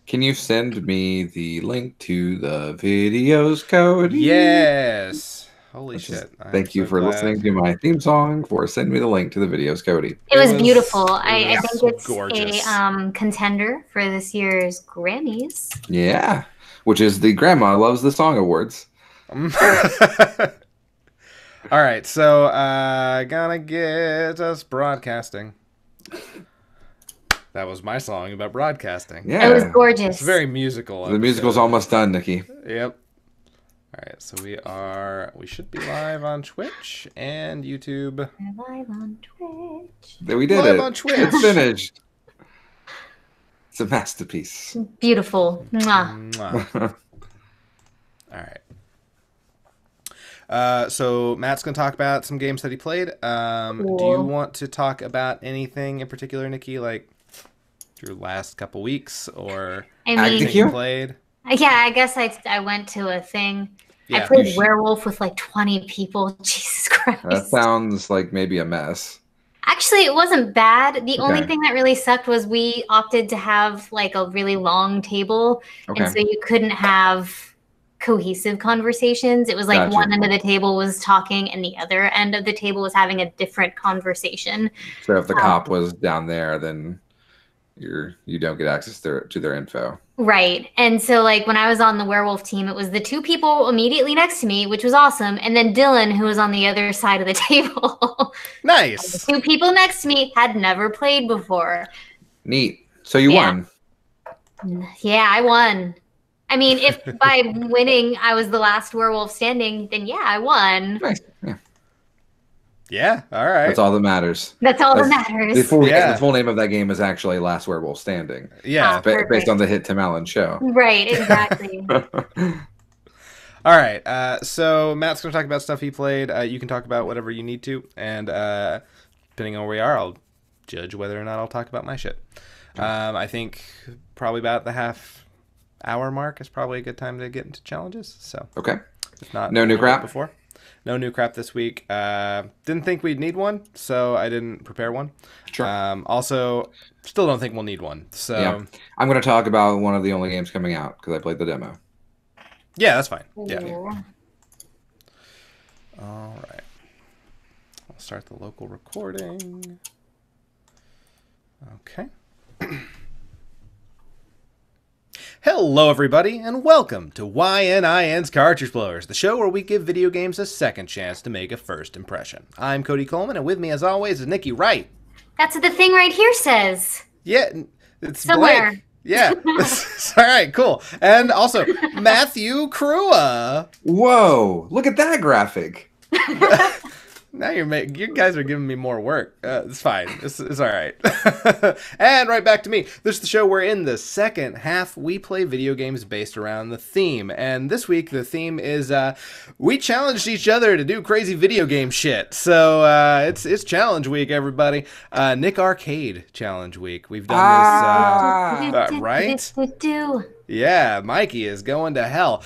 Can you send me the link to the videos, Cody? Yes. Holy Let's just shit. I'm thank you so for glad. listening to my theme song. For send me the link to the videos, Cody. It was beautiful. It I was think it's a gorgeous. contender for this year's Grammys. Yeah, which is the Grandma Loves the Song Awards. All right, so gonna get us broadcasting. That was my song about broadcasting. It was Yeah, gorgeous. It's very musical. the musical's almost done, Nikki. Yep. All right, so we should be live on Twitch and YouTube. We're live on Twitch. We did Live it. on Twitch. It's finished. It's a masterpiece. Beautiful. Mwah. Mwah. All right. So Matt's gonna talk about some games that he played. Cool. Do you want to talk about anything in particular, Nikki? Like your last couple weeks or I anything mean, Acting you played? yeah, I guess I went to a thing. I Yeah. played Werewolf with like 20 people. Jesus Christ. That sounds like maybe a mess. Actually, it wasn't bad. The only Okay. thing that really sucked was we opted to have like a really long table. Okay. And so you couldn't have cohesive conversations. It was like Gotcha. one end of the table was talking and the other end of the table was having a different conversation. So if the cop was down there, then you don't get access to their info. Right. And so like when I was on the werewolf team, it was the two people immediately next to me, which was awesome. And then Dylan, who was on the other side of the table. Nice. Two people next to me had never played before. Neat. So you Yeah. won. Yeah, I won. I mean, if by winning I was the last werewolf standing, then yeah, I won. Nice. Yeah. Yeah. All right. That's all that matters. That's all that That's- matters. The full name of that game is actually Last Werewolf Standing, Yeah. Perfect. based on the hit Tim Allen show. Right, exactly. All right. So Matt's going to talk about stuff he played. You can talk about whatever you need to, and depending on where we are, I'll judge whether or not I'll talk about my shit. I think probably about the half-hour mark is probably a good time to get into challenges. So Okay. if not, No new we'll do it crap? before. No new crap this week. Didn't think we'd need one, so I didn't prepare one. Sure. Also, still don't think we'll need one. So Yeah. I'm going to talk about one of the only games coming out because I played the demo. yeah, that's fine. Yeah. Ooh. All right. I'll start the local recording. Okay. Hello, everybody, and welcome to YNIN's Cartridge Blowers, the show where we give video games a second chance to make a first impression. I'm Cody Coleman, and with me, as always, is Nikki Wright. That's what the thing right here says. Yeah, it's Somewhere. blank. Yeah. All right, cool. And also, Matthew Crua. Whoa! Look at that graphic. Now you guys are giving me more work. It's fine. It's all right. And right back to me. This is the show where in the second half we play video games based around the theme. And this week the theme is we challenged each other to do crazy video game shit. So it's challenge week, everybody. Nick Arcade challenge week. We've done this right? Yeah, Mikey is going to hell.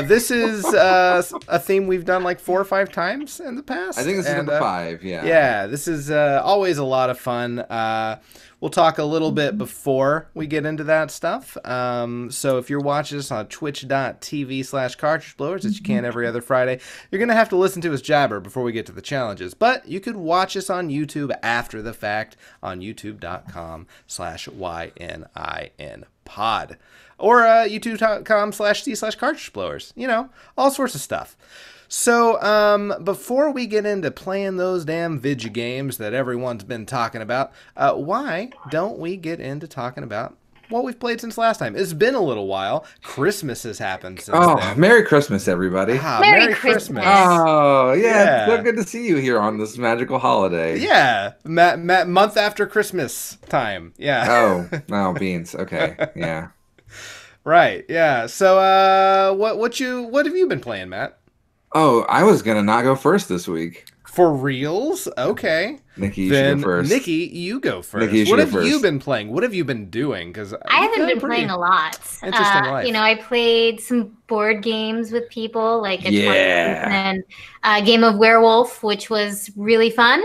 This is a theme we've done like 4 or 5 times in the past. I think this is number 5. Yeah. Yeah, this is always a lot of fun. We'll talk a little bit before we get into that stuff. So if you're watching us on twitch.tv/cartridge blowers, as you can every other Friday, you're going to have to listen to us jabber before we get to the challenges. But you could watch us on YouTube after the fact on youtube.com/YNINpod. Or youtube.com/c/cartridge blowers. You know, all sorts of stuff. So, before we get into playing those damn video games that everyone's been talking about, why don't we get into talking about what we've played since last time? It's been a little while. Christmas has happened since then. Merry Christmas, everybody. Merry Christmas. Oh, Yeah. It's so good to see you here on this magical holiday. Yeah, month after Christmas time. Yeah. Oh, beans. Okay, yeah. Right. Yeah. So, what have you been playing, Matt? Oh, I was gonna not go first this week. For reals? Okay. Nikki, you Then should go first. Nikki, you go first. Nikki, you should What go have you first. been playing? What have you been doing? Because I haven't been playing a lot. interesting life. You know, I played some board games with people, like a Yeah. and a game of Werewolf, which was really fun.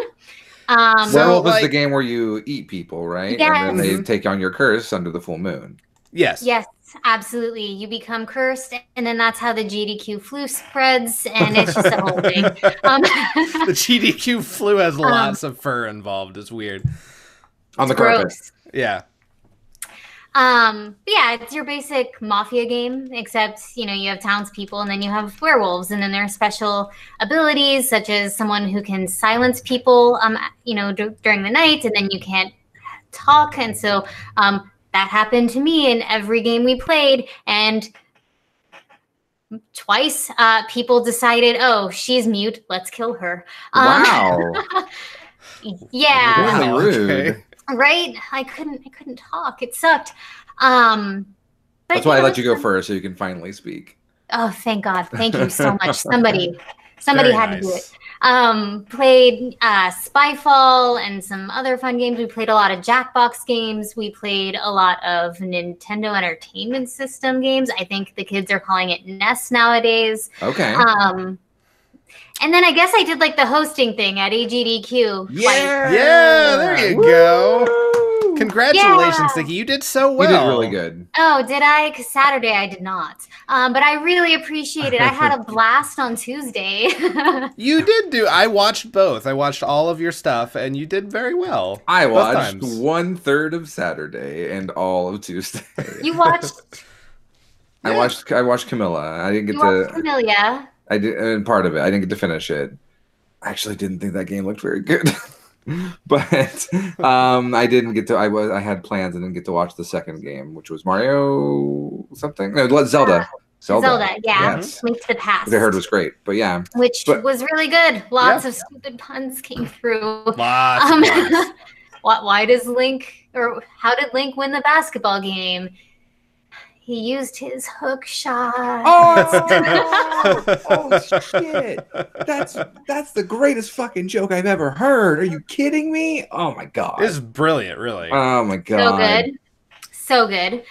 So, Werewolf is like- the game where you eat people, right? Yes. And then they Mhm. take on your curse under the full moon. Yes. Yes, absolutely. You become cursed, and then that's how the GDQ flu spreads, and it's just a whole thing. The GDQ flu has lots of fur involved. It's weird. On the carpet. Gross. Yeah. But yeah, it's your basic mafia game, except you have townspeople, and then you have werewolves, and then there are special abilities such as someone who can silence people, during the night, and then you can't talk, and so that happened to me in every game we played, and twice people decided, oh, she's mute, let's kill her. Wow. Yeah. Really rude. Okay. Right? I couldn't talk. It sucked. But, That's why I it let was you go fun. first so you can finally speak. Oh, thank God. Thank you so much. Somebody Very had to do nice. it. Played Spyfall and some other fun games. We played a lot of Jackbox games. We played a lot of Nintendo Entertainment System games. I think the kids are calling it NES nowadays. Okay. And then I guess I did like the hosting thing at AGDQ. twice. Yeah, there you go. Woo! Congratulations, Yeah. Nikki. You did so You well. did really good. Oh, did I? Because Saturday I did not. But I really appreciate it. I had a blast on Tuesday. You did do. I watched both. I watched all of your stuff, and you did very well. I Both watched times. 1/3 of Saturday and all of Tuesday. You watched I watched Camilla. I didn't get you watched to. Camellia. I did, and part of it. I didn't get to finish it. I actually didn't think that game looked very good. But I didn't get to. I had plans and didn't get to watch the second game, which was Mario something. No, Zelda. Zelda, yeah. Yes. Link to the Past. Which I heard was great. But yeah, which but- was really good. Lots of stupid puns came through. Lots of puns. Why does Link, or how did Link win the basketball game? He used his hook shot. Oh shit! That's the greatest fucking joke I've ever heard. Are you kidding me? Oh my god! It's brilliant, really. Oh my god! So good, so good.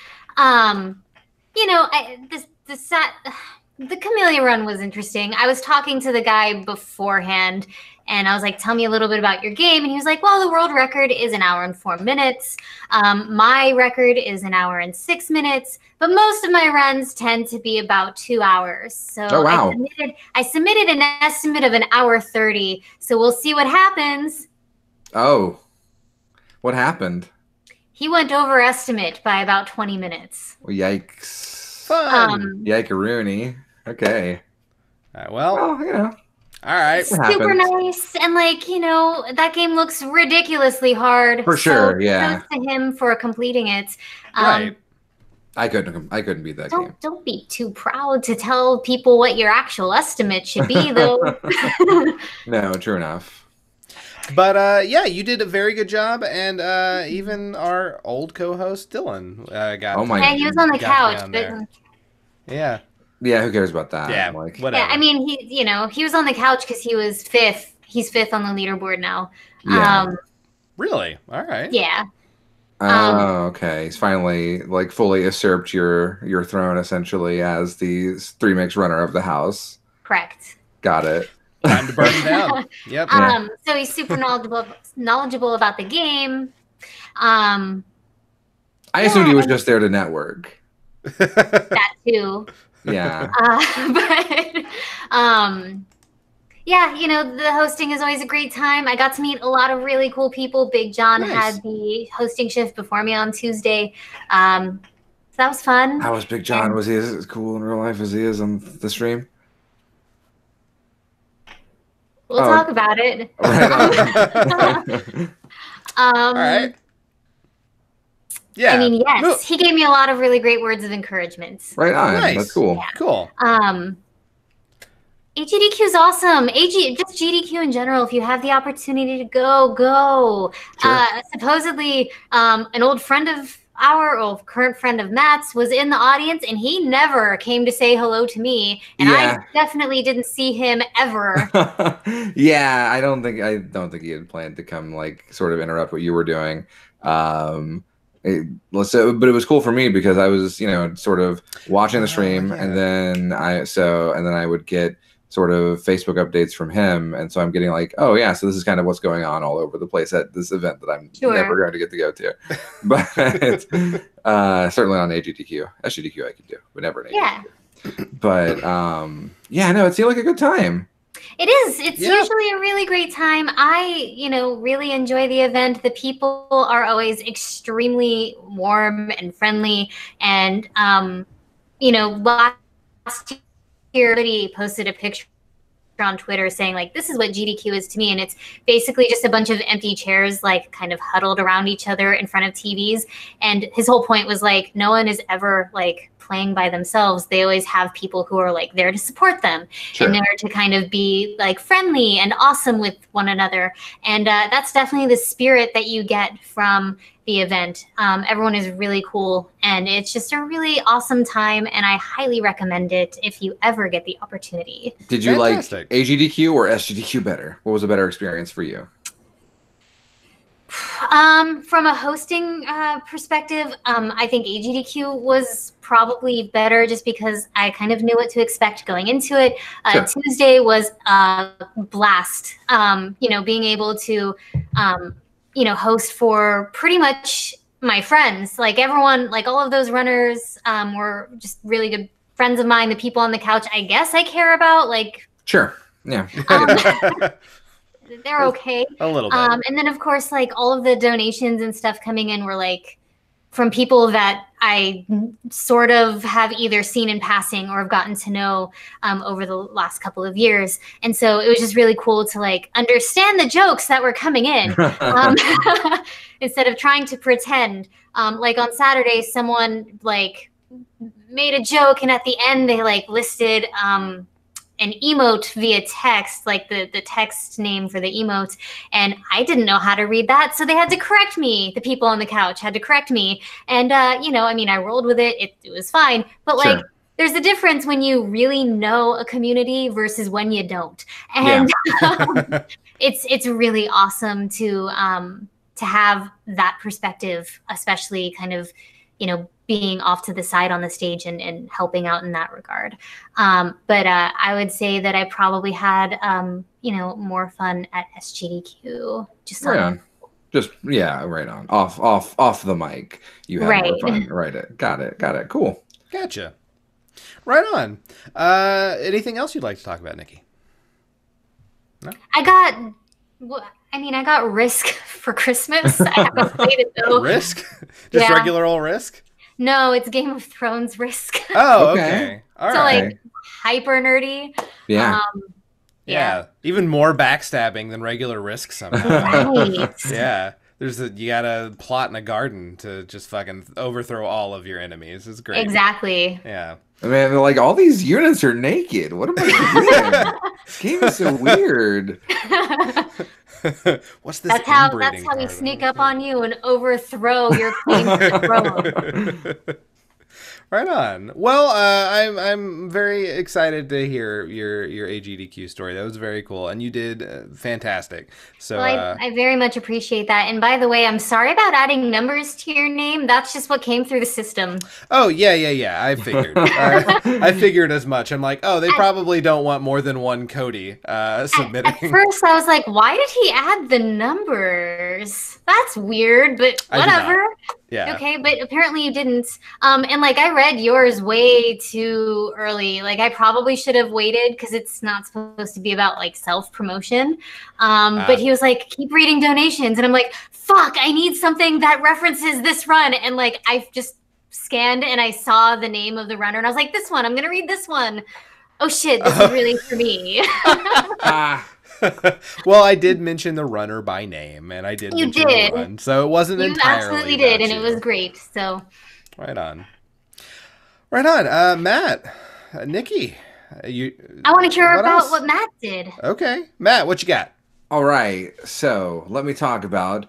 The Camellia run was interesting. I was talking to the guy beforehand, and I was like, "Tell me a little bit about your game." And he was like, "Well, the world record is 1 hour and 4 minutes. My record is 1 hour and 6 minutes, but most of my runs tend to be about 2 hours." So Oh, wow. I submitted an estimate of 1 hour 30. So we'll see what happens. Oh, what happened? He went over estimate by about 20 minutes. Well, yikes! Fun. Yikeroony. Okay. All right, well, Well, you know. all right. It Super happens. nice, and that game looks ridiculously hard. For sure, yeah. kudos to him for completing it. Right. I couldn't beat that game. Don't be too proud to tell people what your actual estimate should be, though. No, true enough. But yeah, you did a very good job, and even our old co-host Dylan got. Oh my- Yeah, he was on the got me couch, on but there. Yeah, Yeah, who cares about that? yeah, Like, whatever. yeah, I mean, he was on the couch because he was fifth. He's fifth on the leaderboard now. yeah. Really? All right. Yeah. Oh, okay. He's finally fully usurped your throne essentially as the three mix runner of the house. Correct. Got it. Time to burn him down. Yep. Yeah. So he's super knowledgeable about the game. I assumed he was just there to network. That too. Yeah. Yeah, the hosting is always a great time. I got to meet a lot of really cool people. Big John Nice. had the hosting shift before me on Tuesday. So that was fun. How was Big John? Was he as cool in real life as he is on the stream? We'll Oh. talk about it. Right on. All right. Yeah. I mean, yes, No, he gave me a lot of really great words of encouragement. Right on. Nice. That's cool. cool. AGDQ is awesome. Just GDQ in general. If you have the opportunity to go. Sure. Supposedly, an old friend of current friend of Matt's was in the audience, and he never came to say hello to me, and Yeah. I definitely didn't see him ever. Yeah, I don't think he had planned to come sort of interrupt what you were doing. But it was cool for me because I was sort of watching the stream, yeah. and then I would get sort of Facebook updates from him, and so I'm getting like, oh yeah, so this is kind of what's going on all over the place at this event that I'm never going to get to go to. But certainly on AGDQ, SGDQ I could do, but never an AGDQ. But yeah, no, it seemed like a good time. It is. It's usually a really great time. I, really enjoy the event. The people are always extremely warm and friendly. And, last year, somebody posted a picture on Twitter saying, like, this is what GDQ is to me. And it's basically just a bunch of empty chairs, like, kind of huddled around each other in front of TVs. And his whole point was, like, no one is ever, like, playing by themselves. They always have people who are like there to support them and there to kind of be like friendly and awesome with one another. And that's definitely the spirit that you get from the event. Everyone is really cool and it's just a really awesome time. And I highly recommend it if you ever get the opportunity. Did you like AGDQ or SGDQ better? What was a better experience for you? From a hosting perspective, I think AGDQ was probably better just because I kind of knew what to expect going into it. Tuesday was a blast. Being able to, host for pretty much my friends, like everyone, like all of those runners were just really good friends of mine. The people on the couch, I guess I care about, like. Sure. Yeah. They're okay. A little bit. And then, of course, like all of the donations and stuff coming in were like from people that I sort of have either seen in passing or have gotten to know over the last couple of years. And so it was just really cool to like understand the jokes that were coming in instead of trying to pretend. Like on Saturday, someone like made a joke and at the end they like listed an emote via text, like the text name for the emote. And I didn't know how to read that. So they had to correct me. The people on the couch had to correct me. And, I rolled with it. It was fine. But like, there's a difference when you really know a community versus when you don't. And it's really awesome to have that perspective, especially kind of, being off to the side on the stage and helping out in that regard. But I would say that I probably had, more fun at SGDQ. Just right on. Right on. Off the mic. You had more fun. Right. Got it. Cool. Gotcha. Right on. Anything else you'd like to talk about, Nikki? No? I got Risk for Christmas. I haven't played it though. Risk? Just regular old Risk? No, it's Game of Thrones Risk. Oh, okay. All right. Like hyper nerdy. Yeah. Yeah. Even more backstabbing than regular Risk somehow. Right. Yeah. You gotta plot in a garden to just fucking overthrow all of your enemies. It's great. Exactly. Yeah. I mean, like all these units are naked. What am I doing? This game is so weird. What's this? That's how we sneak up on you and overthrow your queen's throne. Right on. Well, I'm very excited to hear your AGDQ story. That was very cool, and you did fantastic. So I very much appreciate that. And by the way, I'm sorry about adding numbers to your name. That's just what came through the system. Oh yeah. I figured. I figured as much. I'm like, oh, they probably don't want more than one Cody submitting. At first, I was like, why did he add the numbers? That's weird, but whatever. Yeah. Okay, but apparently you didn't. And like I read yours way too early. Like I probably should have waited because it's not supposed to be about like self-promotion. But he was like, keep reading donations. And I'm like, fuck, I need something that references this run. And like I just scanned and I saw the name of the runner and I was like, this one, I'm gonna read this one. Oh shit, this is really for me. Well, I did mention the runner by name, and I did mention the run, so it wasn't entirely. You absolutely did, and it was great. So, right on. Matt, Nikki, I want to hear about what Matt did. Okay, Matt, what you got? All right, so let me talk about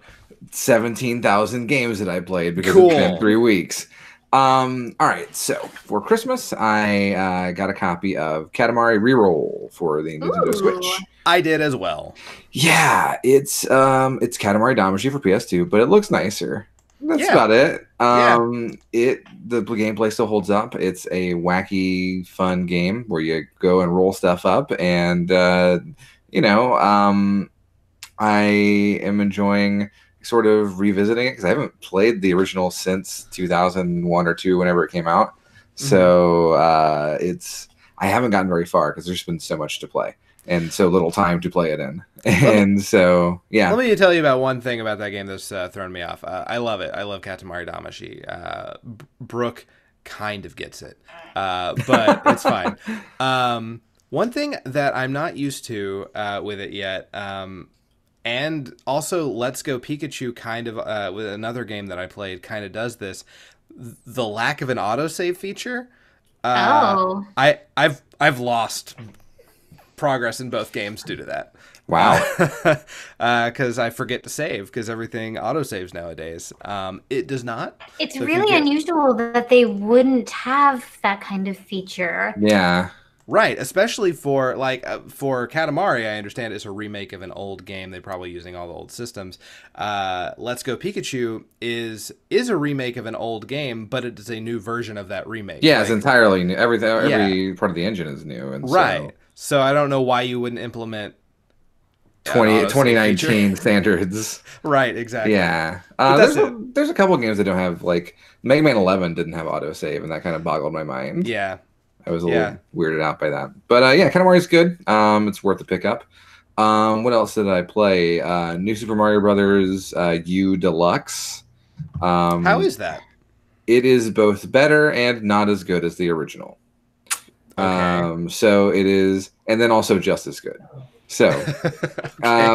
17,000 games that I played because it's been 3 weeks. All right, so for Christmas, I got a copy of Katamari Reroll for the Nintendo Switch. I did as well. Yeah, it's Katamari Damacy for PS2, but it looks nicer. that's Yeah. about it. Yeah. The gameplay still holds up. It's a wacky, fun game where you go and roll stuff up, and you know, I am enjoying sort of revisiting it because I haven't played the original since 2001 or two, whenever it came out. So I haven't gotten very far because there's been so much to play and so little time to play it in. And so, yeah. Let me tell you about one thing about that game that's thrown me off. I love it. I love Katamari Damacy. Brooke kind of gets it, but it's fine. One thing that I'm not used to with it yet, and also Let's Go Pikachu kind of, with another game that I played, kind of does this, the lack of an autosave feature. I've lost progress in both games due to that. Wow. Because I forget to save because everything autosaves nowadays. It does not. It's really unusual that they wouldn't have that kind of feature. Yeah. Right, especially for for Katamari, I understand it's a remake of an old game. They're probably using all the old systems. Let's Go Pikachu is a remake of an old game, but it is a new version of that remake. Yeah, it's entirely new. Every part of the engine is new, and right. So I don't know why you wouldn't implement 2019 standards. Right, exactly. Yeah. There's a couple games that don't have, like Mega Man 11 didn't have autosave, and that kind of boggled my mind. Yeah. I was a little weirded out by that. But yeah, Katamari's good. It's worth the pickup. What else did I play? New Super Mario Brothers U Deluxe. How is that? It is both better and not as good as the original. Okay. So it is, and then also just as good. So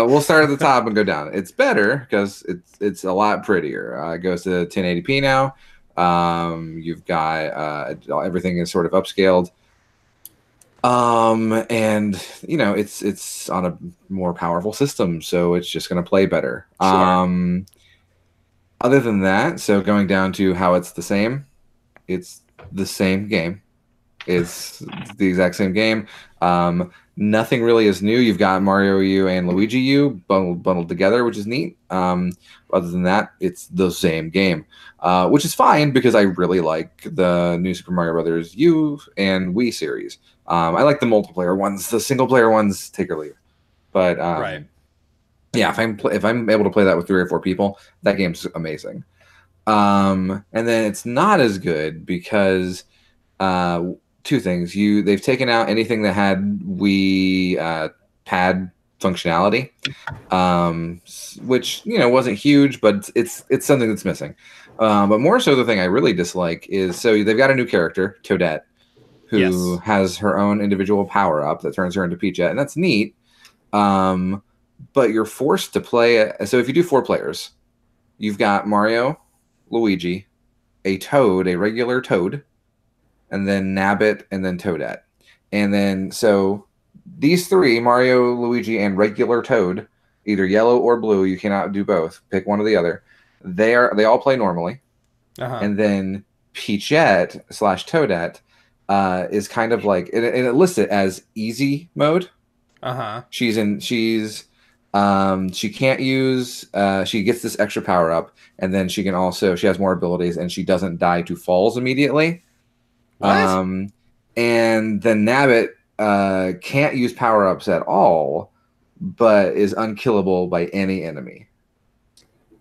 we'll start at the top and go down. It's better because it's a lot prettier. It goes to 1080p now. You've got everything is sort of upscaled, and you know it's on a more powerful system, so it's just going to play better. Sure. Other than that, so going down to how it's the same game. It's the exact same game. Nothing really is new. You've got Mario U and Luigi U bundled together, which is neat. Other than that, it's the same game, which is fine because I really like the New Super Mario Brothers U and Wii series. I like the multiplayer ones. The single player ones take or leave. But right. Yeah, if I'm able to play that with 3 or 4 people, that game's amazing. And then it's not as good because two things. They've taken out anything that had Wii pad functionality, which wasn't huge, but it's something that's missing. But more so, the thing I really dislike is, so they've got a new character, Toadette, who has her own individual power up that turns her into Peachette, and that's neat. But you're forced to play it. So if you do 4 players, you've got Mario, Luigi, a Toad, a regular Toad, and then Nabbit, and then Toadette. And then, so these 3, Mario, Luigi, and regular Toad, either yellow or blue, you cannot do both. Pick one or the other. They all play normally. And then Peachette / Toadette is kind of like, and it lists it as easy mode. She can't use, she gets this extra power up, and then she has more abilities, and she doesn't die to falls immediately. What? And then Nabbit can't use power-ups at all, but is unkillable by any enemy.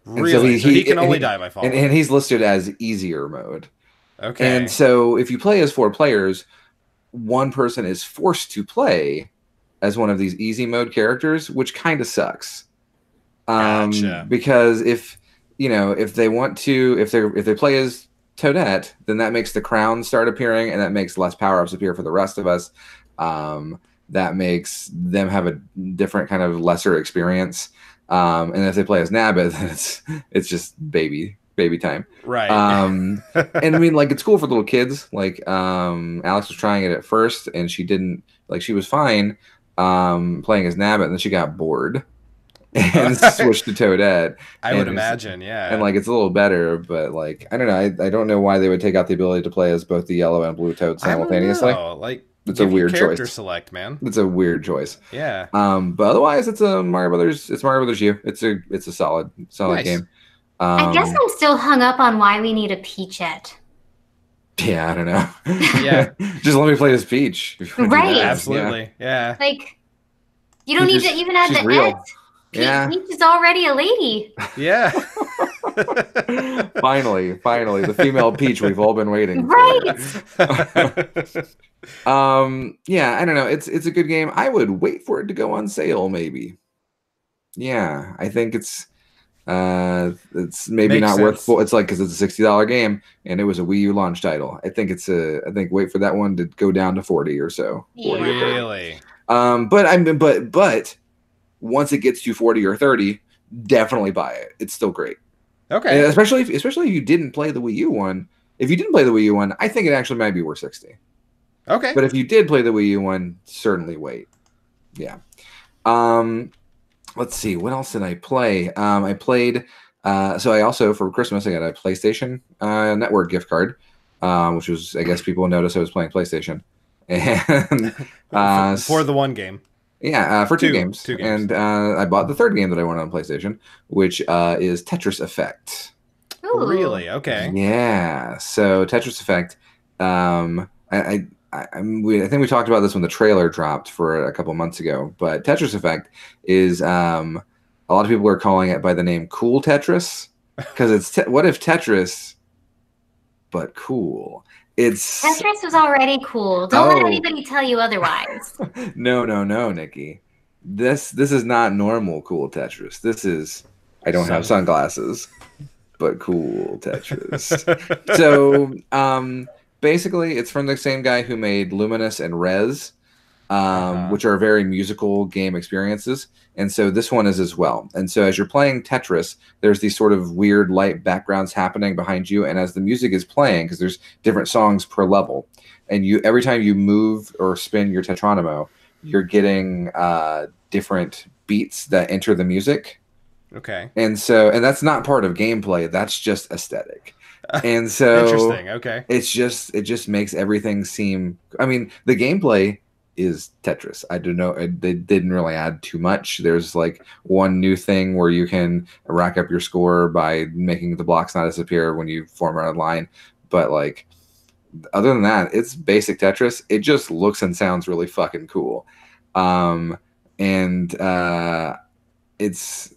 Really? So he can only die by fall. And he's listed as easier mode. Okay. And so if you play as 4 players, one person is forced to play as one of these easy mode characters, which kind of sucks. Gotcha. Because if they want to, if they play as Toadette, then that makes the crowns start appearing, and that makes less power-ups appear for the rest of us. That makes them have a different kind of lesser experience. And if they play as Nabbit, then it's just baby time. Right. And I mean, like, it's cool for little kids. Like, Alex was trying it at first, and she didn't, like, she was fine playing as Nabbit, and then she got bored and switched to Toadette. I would imagine, yeah. And like, it's a little better, but like, I don't know. I don't know why they would take out the ability to play as both the yellow and blue Toad simultaneously. Like, it's a weird character choice. Select, man. It's a weird choice. Yeah. But otherwise, it's a Mario Brothers. It's Mario Brothers U. It's a solid Nice. game. I guess I'm still hung up on why we need a Peachette. Yeah, I don't know. Yeah. Just let me play as Peach. if you wanna do Right. that. Absolutely. Yeah. Like, you don't need to even add she's the real. S. Yeah. Peach is already a lady. Yeah. Finally, the female Peach we've all been waiting for. Right. Yeah, I don't know. It's a good game. I would wait for it to go on sale, maybe. Yeah, I think it's maybe Makes not sense. worth. It's like because it's a $60 game and it was a Wii U launch title. I think wait for that one to go down to 40 or so. 40 or 30. Really? But once it gets to 40 or 30, definitely buy it. It's still great. Okay. And especially if you didn't play the Wii U one. If you didn't play the Wii U one, I think it actually might be worth 60. Okay. But if you did play the Wii U one, certainly wait. Yeah. Let's see. What else did I play? I played. So I also for Christmas I got a PlayStation Network gift card, which was I guess people noticed I was playing PlayStation, and for the one game. Yeah, for two games. 2 games. And I bought the third game that I wanted on PlayStation, which is Tetris Effect. Ooh. Really? Okay. Yeah. So Tetris Effect. I think we talked about this when the trailer dropped for a couple months ago. But Tetris Effect is a lot of people are calling it by the name Cool Tetris because it's what if Tetris, but cool. Tetris was already cool. Don't let anybody tell you otherwise. No, Nikki. This is not normal cool Tetris. This is I don't have sunglasses, but cool Tetris. So basically, it's from the same guy who made Luminous and Rez, which are very musical game experiences. And so this one is as well. And so as you're playing Tetris, there's these sort of weird light backgrounds happening behind you. And as the music is playing, because there's different songs per level, and every time you move or spin your Tetronimo, you're getting different beats that enter the music. Okay. And that's not part of gameplay. That's just aesthetic. And so interesting. Okay. it just makes everything seem. I mean, the gameplay is Tetris. I don't know. They didn't really add too much. There's like one new thing where you can rack up your score by making the blocks not disappear when you form around a line. But like, other than that, it's basic Tetris. It just looks and sounds really fucking cool. It's.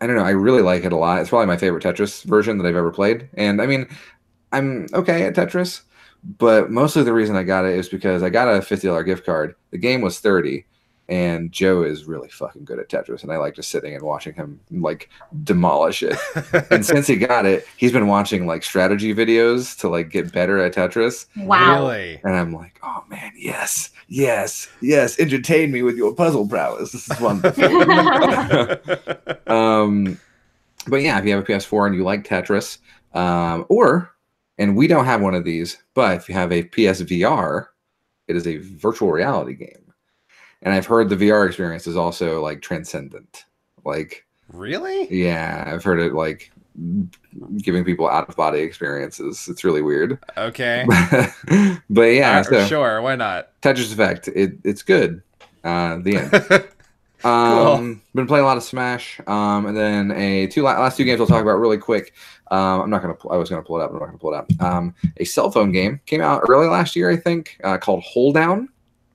I don't know. I really like it a lot. It's probably my favorite Tetris version that I've ever played. And I mean, I'm okay at Tetris, but mostly the reason I got it is because I got a $50 gift card. The game was $30, and Joe is really fucking good at Tetris, and I like just sitting and watching him like demolish it. And since he got it, he's been watching like strategy videos to like get better at Tetris. Wow. Really? And I'm like, oh man, yes, entertain me with your puzzle prowess. This is wonderful. But yeah, if you have a PS4 and you like Tetris, and we don't have one of these, but if you have a PSVR, it is a virtual reality game. And I've heard the VR experience is also like transcendent. Like, really? Yeah, I've heard it like giving people out of body experiences. It's really weird. Okay. But yeah, sure, why not? Tetris Effect, it's good. The end. Cool. Been playing a lot of Smash, and then last two games I'll talk about really quick. I was gonna pull it up, but I'm not gonna pull it up. A cell phone game came out early last year, I think, called Hold Down.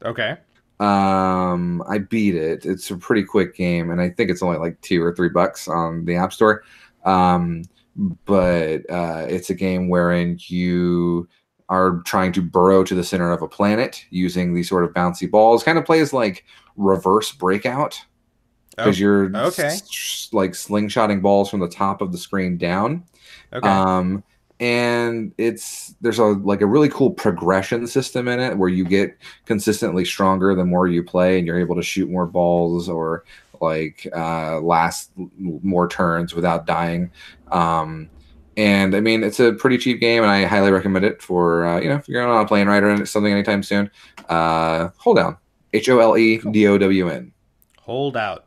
Okay. I beat it. It's a pretty quick game, and I think it's only like $2 or $3 on the App Store. But it's a game wherein you are trying to burrow to the center of a planet using these sort of bouncy balls. Kind of plays like Reverse Breakout, because you're like slingshotting balls from the top of the screen down. Okay. And there's a really cool progression system in it where you get consistently stronger the more you play, and you're able to shoot more balls or like last more turns without dying. And I mean, it's a pretty cheap game, and I highly recommend it for if you're on a plane ride or something anytime soon. Hold Down, HOLEDOWN. Hold out.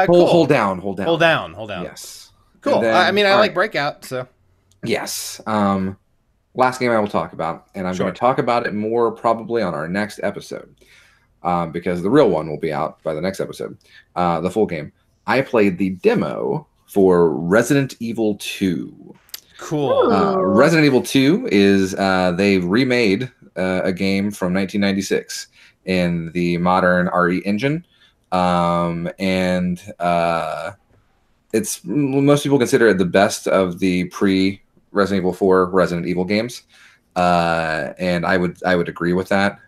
Cool. Hold down. Yes. Cool. Then, I like Breakout, so. Yes. Last game I will talk about, and I'm going to talk about it more probably on our next episode, because the real one will be out by the next episode. The full game. I played the demo for Resident Evil 2. Cool. Resident Evil 2 is they remade a game from 1996 in the modern RE engine, and it's most people consider it the best of the pre Resident Evil 4 Resident Evil games, and I would agree with that.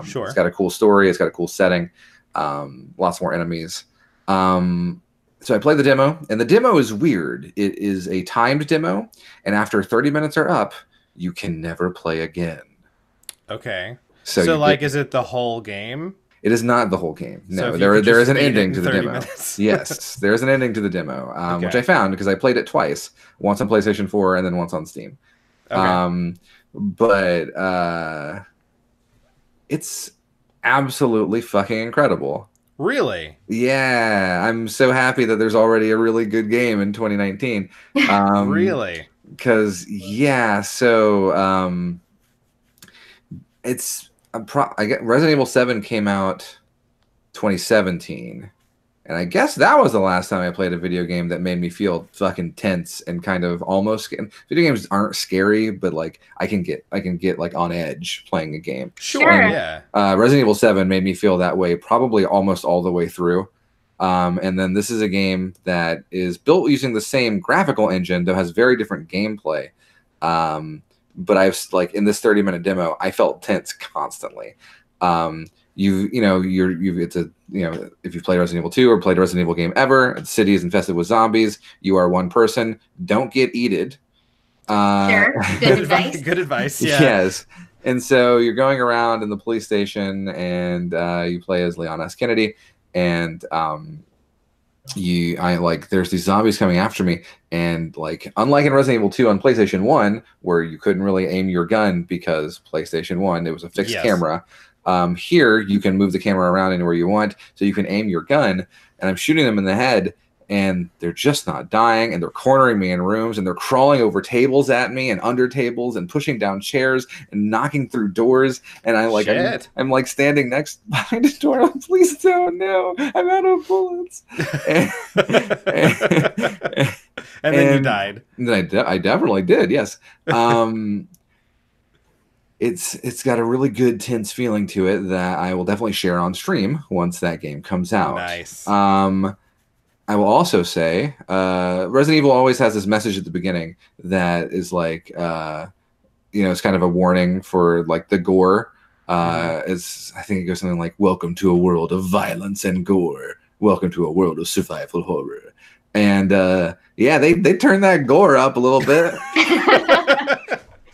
Sure. It's got a cool story. It's got a cool setting. Lots more enemies. So I played the demo, and the demo is weird. It is a timed demo, and after 30 minutes are up, you can never play again. Okay. So like, is it the whole game? It is not the whole game. No, So there is an beat it ending in to the 30 demo. minutes. Yes, there is an ending to the demo, which Okay. I found because I played it twice, once on PlayStation 4 and then once on Steam. Okay. But it's absolutely fucking incredible. Really? Yeah, I'm so happy that there's already a really good game in 2019. Really? Because it's I get Resident Evil 7 came out 2017, and I guess that was the last time I played a video game that made me feel fucking tense and kind of almost. Video games aren't scary, but like I can get like on edge playing a game. Sure. Yeah. Resident Evil 7 made me feel that way probably almost all the way through. And then this is a game that is built using the same graphical engine, though has very different gameplay. But I've like in this 30-minute demo, I felt tense constantly. It's a if you've played Resident Evil 2 or played a Resident Evil game ever, the city is infested with zombies. You are one person. Don't get eated. Sure. Good advice. Good advice. Yeah. Yes. And so you're going around in the police station, and you play as Leon S. Kennedy, and there's these zombies coming after me, and like unlike in Resident Evil 2 on PlayStation 1, where you couldn't really aim your gun because PlayStation 1 it was a fixed camera. Here you can move the camera around anywhere you want, so you can aim your gun, and I'm shooting them in the head, and they're just not dying, and they're cornering me in rooms, and they're crawling over tables at me and under tables and pushing down chairs and knocking through doors, and I'm like standing next behind a door. I'm like, please don't, no, I'm out of bullets. And then you died. I definitely did, yes. It's got a really good tense feeling to it that I will definitely share on stream once that game comes out. Nice. I will also say Resident Evil always has this message at the beginning that is like it's kind of a warning for like the gore. I think it goes something like, welcome to a world of violence and gore, welcome to a world of survival horror. And they turned that gore up a little bit.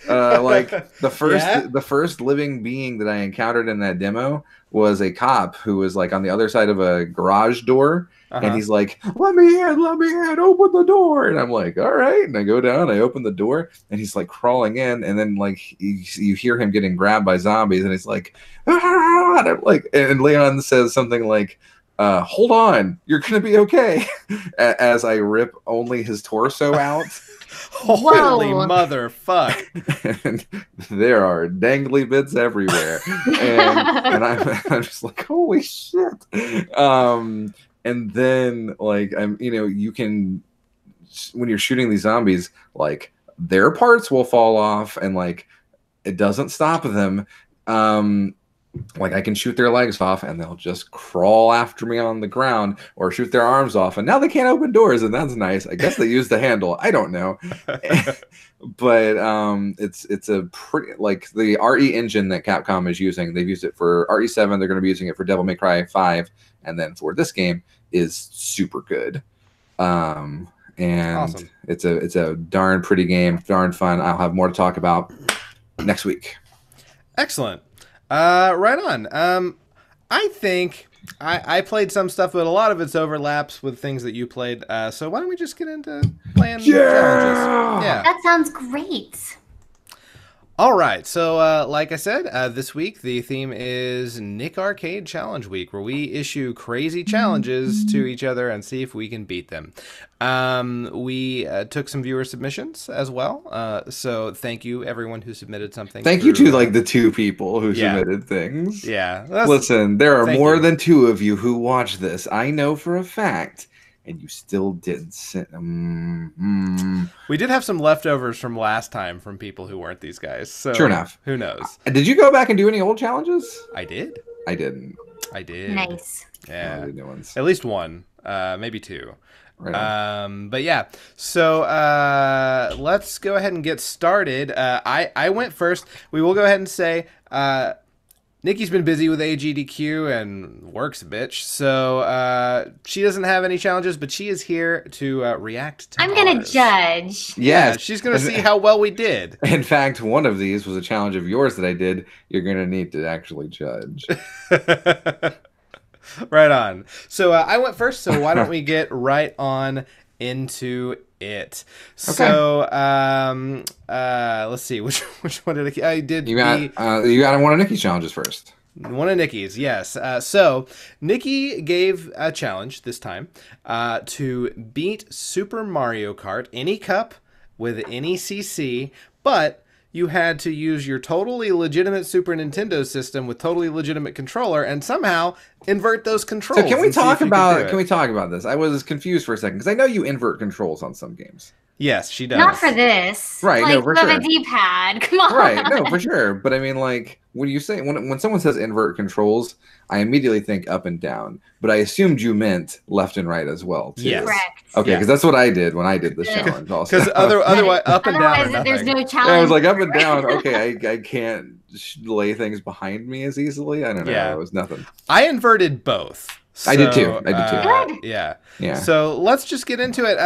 Like the first living being that I encountered in that demo was a cop who was like on the other side of a garage door, and he's like, let me in, open the door. And I'm like, all right. And I go down, I open the door, and he's like crawling in, and then like you hear him getting grabbed by zombies, and he's like, ah! And I'm like, and Leon says something like, hold on, you're gonna be okay, as I rip only his torso out. Holy motherfuck. And there are dangly bits everywhere. And I'm just like, holy shit. And then like you can, when you're shooting these zombies, like their parts will fall off, and like it doesn't stop them. Like I can shoot their legs off, and they'll just crawl after me on the ground, or shoot their arms off, and now they can't open doors, and that's nice. I guess they use the handle. I don't know. But it's a pretty, like the RE engine that Capcom is using. They've used it for RE7. They're going to be using it for Devil May Cry 5, and then for this game is super good. And awesome. It's a darn pretty game, darn fun. I'll have more to talk about next week. Excellent. Right on. I think I played some stuff, but a lot of it's overlaps with things that you played. So why don't we just get into playing challenges? Yeah. That sounds great. All right. So like I said, this week the theme is Nick Arcade Challenge Week, where we issue crazy challenges to each other and see if we can beat them. We took some viewer submissions as well. So thank you everyone who submitted something. Thank you to like the 2 people who submitted things. Yeah. Listen, there are more than 2 of you who watch this. I know for a fact. and you still didn't sit. We did have some leftovers from last time from people who weren't these guys. So Sure enough. Who knows? Did you go back and do any old challenges? I did. I didn't. I did. Nice. Yeah. The new ones. At least one. Maybe two. Right on. But yeah, so let's go ahead and get started. I went first. We will go ahead and say Nikki's been busy with AGDQ and works a bitch, so she doesn't have any challenges, but she is here to react to I'm gonna ours. judge. Yeah, she's gonna see how well we did. In fact, one of these was a challenge of yours that I did. You're gonna need to actually judge. Right on. So I went first, so why don't we get right on into it? Okay. So let's see, which one did I did? You got one of Nikki's challenges first. One of Nikki's, yes. So Nikki gave a challenge this time to beat Super Mario Kart, any cup with any CC, but you had to use your totally legitimate Super Nintendo system with totally legitimate controller and somehow invert those controls. So can we and see talk if you about can do it. this? I was confused for a second because I know you invert controls on some games. Yes, she does. Not for this. Right, Like, no, for you have sure. a D-pad. Come on. Right, no, for sure. But I mean, like, when you say when someone says invert controls, I immediately think up and down. But I assumed you meant left and right as well. Too. Yes. Correct. Okay, Yeah. because that's what I did when I did this challenge. Also, Because otherwise, up and down are Otherwise, there's nothing. no challenge. I was like up and down. Okay, I can't lay things behind me as easily. I don't know. Yeah. It was nothing. I inverted both. I did too. So, I did too. Good. Yeah. Yeah. So let's just get into it.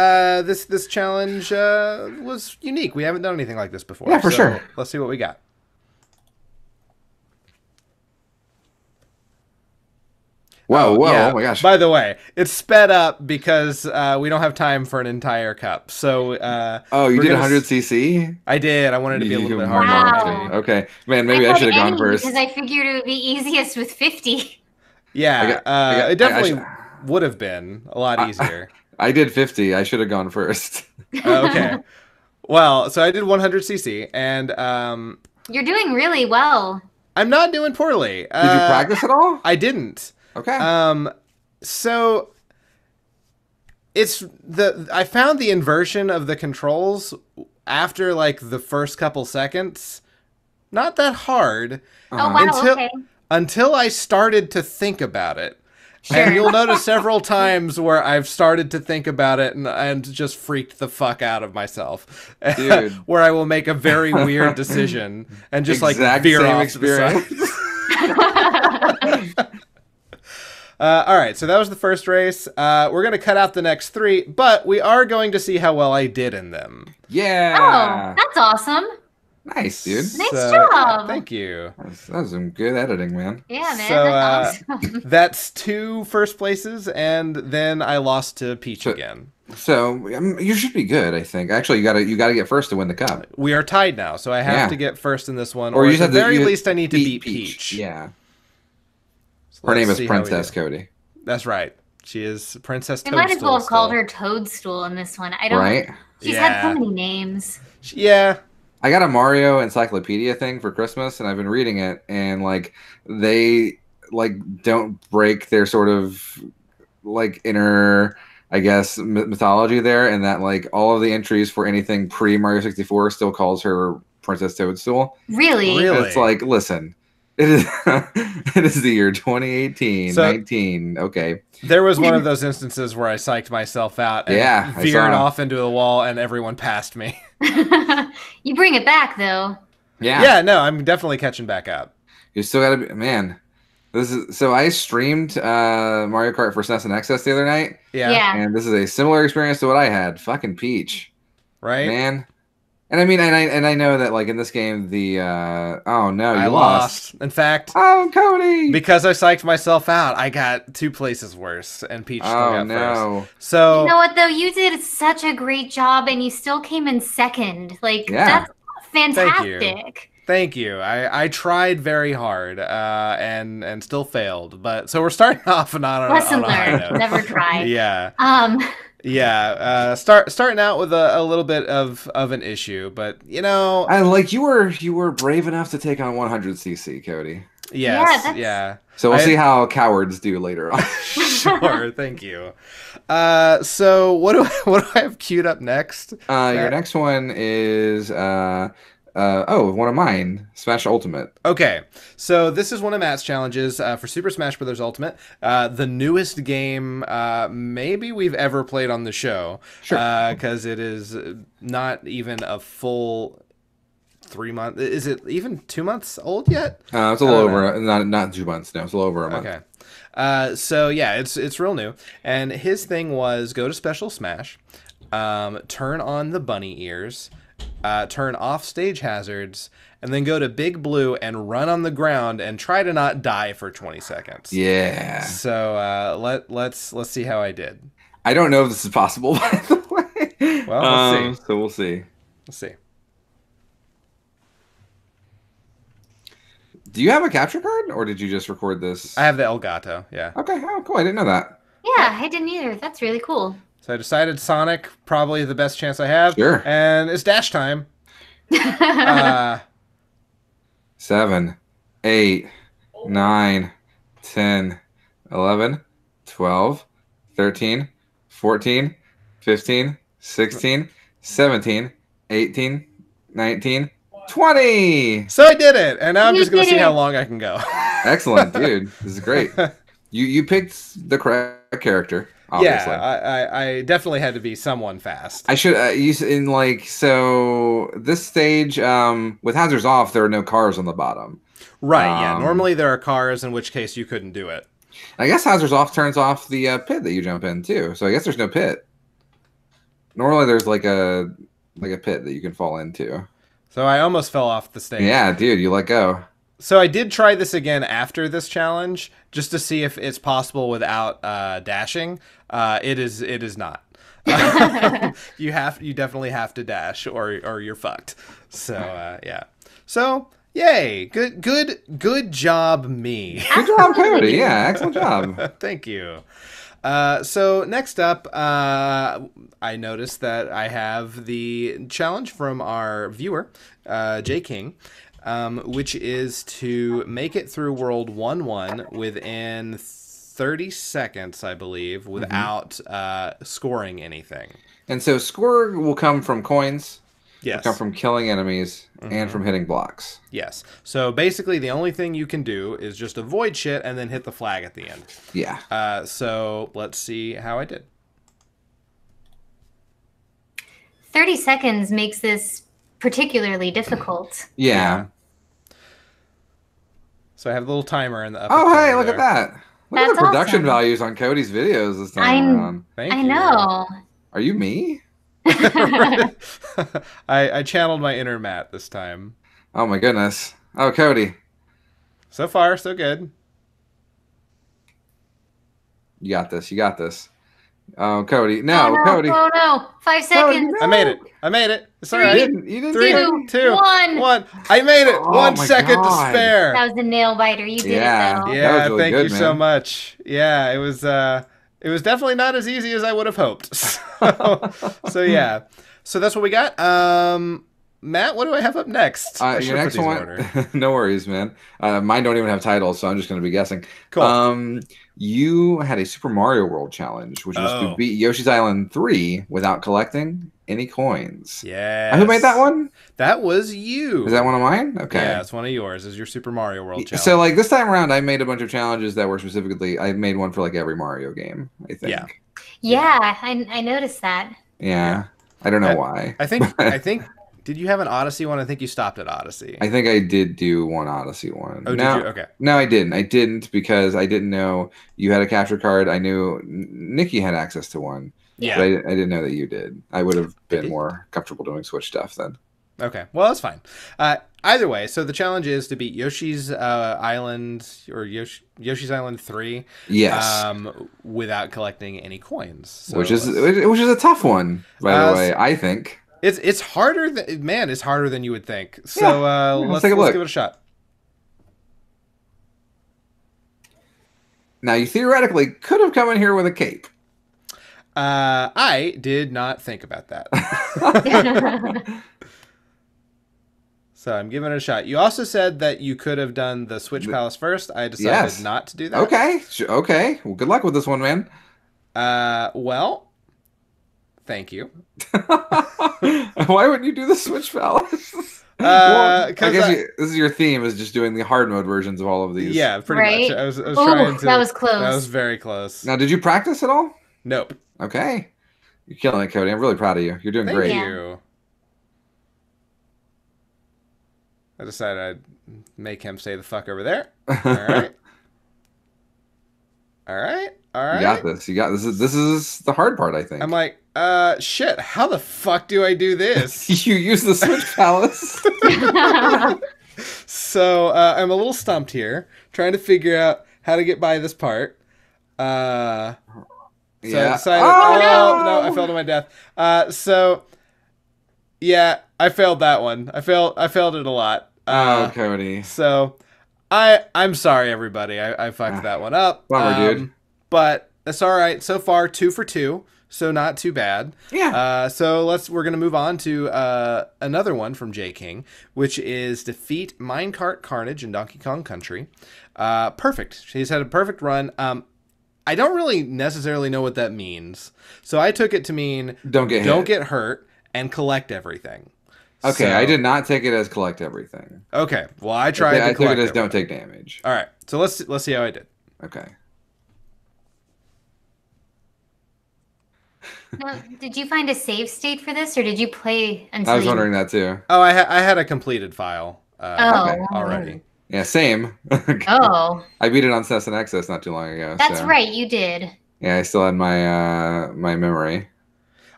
This challenge was unique. We haven't done anything like this before. Yeah, for so sure. Let's see what we got. Whoa! Yeah. Oh my gosh! By the way, it's sped up because we don't have time for an entire cup. So Oh, you we're did gonna 100 CC? I did. I wanted to be a little bit Wow. harder. Okay, man. Maybe I put should have gone any first. because I figured it would be easiest with 50. Yeah, I it definitely should- would have been a lot easier. I did 50. I should have gone first. Okay. Well, so I did 100cc, and You're doing really well. I'm not doing poorly. Did you practice at all? I didn't. Okay. So I found the inversion of the controls after like the first couple seconds not that hard Oh, wow. Until- Okay. until I started to think about it. Sure. And you'll notice several times where I've started to think about it and just freaked the fuck out of myself. Dude. Where I will make a very weird decision and just like Exact veer same off experience. to the side. All right, so that was the first race. We're going to cut out the next three, but we are going to see how well I did in them. Yeah. Oh, that's awesome. Nice, dude. Nice So, job. Thank you. That was some good editing, man. Yeah, man. So, that's awesome. That's 2 first places, and then I lost to Peach So- again. So you should be good, I think. Actually, you gotta get first to win the cup. We are tied now, so I have Yeah. to get first in this one, Or or you at just the have to- very you least I need to beat Peach. Yeah. So Her let's name is see how we do. Princess Cody. That's right. She is Princess They Toadstool. might as well have called still. her Toadstool in this one. I don't. Right? She's Yeah. had so many names. Yeah. I got a Mario encyclopedia thing for Christmas, and I've been reading it, and like they like don't break their sort of like inner, I guess, mythology there, and that like all of the entries for anything pre Mario 64 still calls her Princess Toadstool. Really? Really? And it's like, listen, it is it is the year 2018, So- 19. Okay, There was one of those instances where I psyched myself out and Yeah, I veered saw. off into the wall and everyone passed me. You bring it back though. Yeah, no, I'm definitely catching back up. You still gotta be, man. This is so. I streamed Mario Kart for SNES and XS the other night, Yeah. and this is a similar experience to what I had. Fucking Peach, Right? man. And I mean, and I know that like in this game, the oh no, you I lost. In fact, Oh, Cody. because I psyched myself out, I got 2 places worse and Peach still Oh got first. no. So You know what though? You did such a great job, and you still came in second. Like Yeah. that's fantastic. thank you. I tried very hard and still failed. But so we're starting off not on, Lesson on a high learned. note. Never try. Yeah. Yeah. Starting out with a little bit of an issue, but you know, I like you were brave enough to take on 100cc, Cody. Yes, that's- yeah. So we'll I- see how cowards do later on. Sure, thank you. So what do I have queued up next? Your next one is one of mine, Smash Ultimate. Okay, so this is one of Matt's challenges for Super Smash Bros. Ultimate, the newest game maybe we've ever played on the show. Sure. Because it is not even a full 3 months. Is it even 2 months old yet? It's a little over, not 2 months. No, it's a little over a month. Okay. So yeah, it's real new. And his thing was go to Special Smash, turn on the bunny ears, turn off stage hazards, and then go to Big Blue and run on the ground and try to not die for 20 seconds. Yeah. So let's see how I did. I don't know if this is possible, by the way. Well, let's see. So we'll see. Let's see. Do you have a capture card, or did you just record this? I have the Elgato, yeah. Okay, oh, cool. I didn't know that. Yeah, I didn't either. That's really cool. So I decided Sonic, probably the best chance I have. Sure. And it's dash time. 7, 8, 9, 10, 11, 12, 13, 14, 15, 16, 17, 18, 19, 20. So I did it, and now I'm You just going to did see how it. long I can go. Excellent, dude. This is great. You picked the correct character, obviously. Yeah, I definitely had to be someone fast. I should so this stage with hazards off, there are no cars on the bottom. Right, yeah. Normally there are cars, in which case you couldn't do it. I guess hazards off turns off the pit that you jump in too. So I guess there's no pit. Normally there's like a pit that you can fall into. So I almost fell off the stage. Yeah, dude, you let go. So I did try this again after this challenge, just to see if it's possible without dashing. It is not. You definitely have to dash, or you're fucked. So yeah. So yay, good job, me. Good job, Cody. Yeah, excellent job. Thank you. So next up, I noticed that I have the challenge from our viewer, Jay King, which is to make it through World 1-1 within 30 seconds, I believe, without scoring anything. And so score will come from coins, Yes. come from killing enemies, and from hitting blocks. Yes. So basically, the only thing you can do is just avoid shit and then hit the flag at the end. Yeah. So let's see how I did. 30 seconds makes this particularly difficult. Yeah. So I have a little timer in the upper Oh, hey, corner look at there. that. Look at That's the production awesome. values on Cody's videos this time around. Thank I you. know. Are you me? I channeled my inner Matt this time. Oh my goodness. Oh, Cody. So far, so good. You got this. You got this. Oh, Cody. Oh, No, no. Cody. Oh no. 5 seconds. I made it. I made it. It's all You right. didn't. You didn't. Three, do it. two, 1. one. I made it. Oh 1 my second to God. spare. That was the nail biter. You did Yeah. it though. That Yeah, was really thank good, you so man. much. Yeah, it was definitely not as easy as I would have hoped. So yeah. So that's what we got. Matt, what do I have up next? I should Your put next these in one. order. No worries, man. Mine don't even have titles, so I'm just going to be guessing. Cool. You had a Super Mario World challenge, which was to beat Yoshi's Island 3 without collecting any coins. Yeah. Who made that one? That was you. Is that one of mine? Okay. Yeah, it's one of yours. Is your Super Mario World challenge. So like this time around, I made a bunch of challenges that were specifically. I made one for like every Mario game. I think. Yeah. Yeah, I noticed that. Yeah. I don't know why. I think. Did you have an Odyssey one? I think you stopped at Odyssey. I think I did do one Odyssey one. Oh, no, did you? Okay. No, I didn't. I didn't because I didn't know you had a capture card. I knew Nikki had access to one. Yeah. But I didn't know that you did. I would have been did. more comfortable doing Switch stuff then. Okay. Well, that's fine. Either way, so the challenge is to beat Yoshi's Island or Yoshi's Island 3. Yes. Without collecting any coins. So which is a tough one, by the way, I think. It's harder it's harder than you would think. So let's take a look. give it a shot. Now you theoretically could have come in here with a cape. I did not think about that. So I'm giving it a shot. You also said that you could have done the Switch Palace first. I decided Yes. not to do that. Okay. Okay. Well, good luck with this one, man. Well, thank you. Why wouldn't you do the Switch Palace? I guess this is your theme, is just doing the hard mode versions of all of these. Yeah, pretty Right? much. I was Ooh, trying to. that was close. That was very close. Now, did you practice at all? Nope. Okay. You're killing it, Cody. I'm really proud of you. You're doing Thank great. you. I decided I'd make him stay the fuck over there. All right. All right. All right. You got this. You got this. This is the hard part, I think. I'm like, shit. How the fuck do I do this? You use the Switch Palace. So I'm a little stumped here, trying to figure out how to get by this part. So I decided, no, I fell to my death. So yeah, I failed that one. I failed it a lot. Cody. So I'm sorry, everybody. I fucked that one up. Bummer, dude. But that's all right. So far, 2 for 2. So not too bad. Yeah. So we're gonna move on to another one from J King, which is defeat Minecart Carnage in Donkey Kong Country. Perfect. She's had a perfect run. I don't really necessarily know what that means, so I took it to mean don't get hurt and collect everything. Okay, So- I did not take it as collect everything. Okay, well I tried. I to took it collect as don't everything. take damage. All right, so let's see how I did. Okay. Now, did you find a save state for this, or did you play until I was you... wondering that too. Oh, I had a completed file Oh. already. Yeah, same. Oh, I beat it on SNES and Access not too long ago. that's so. right, you did. Yeah, I still had my my memory.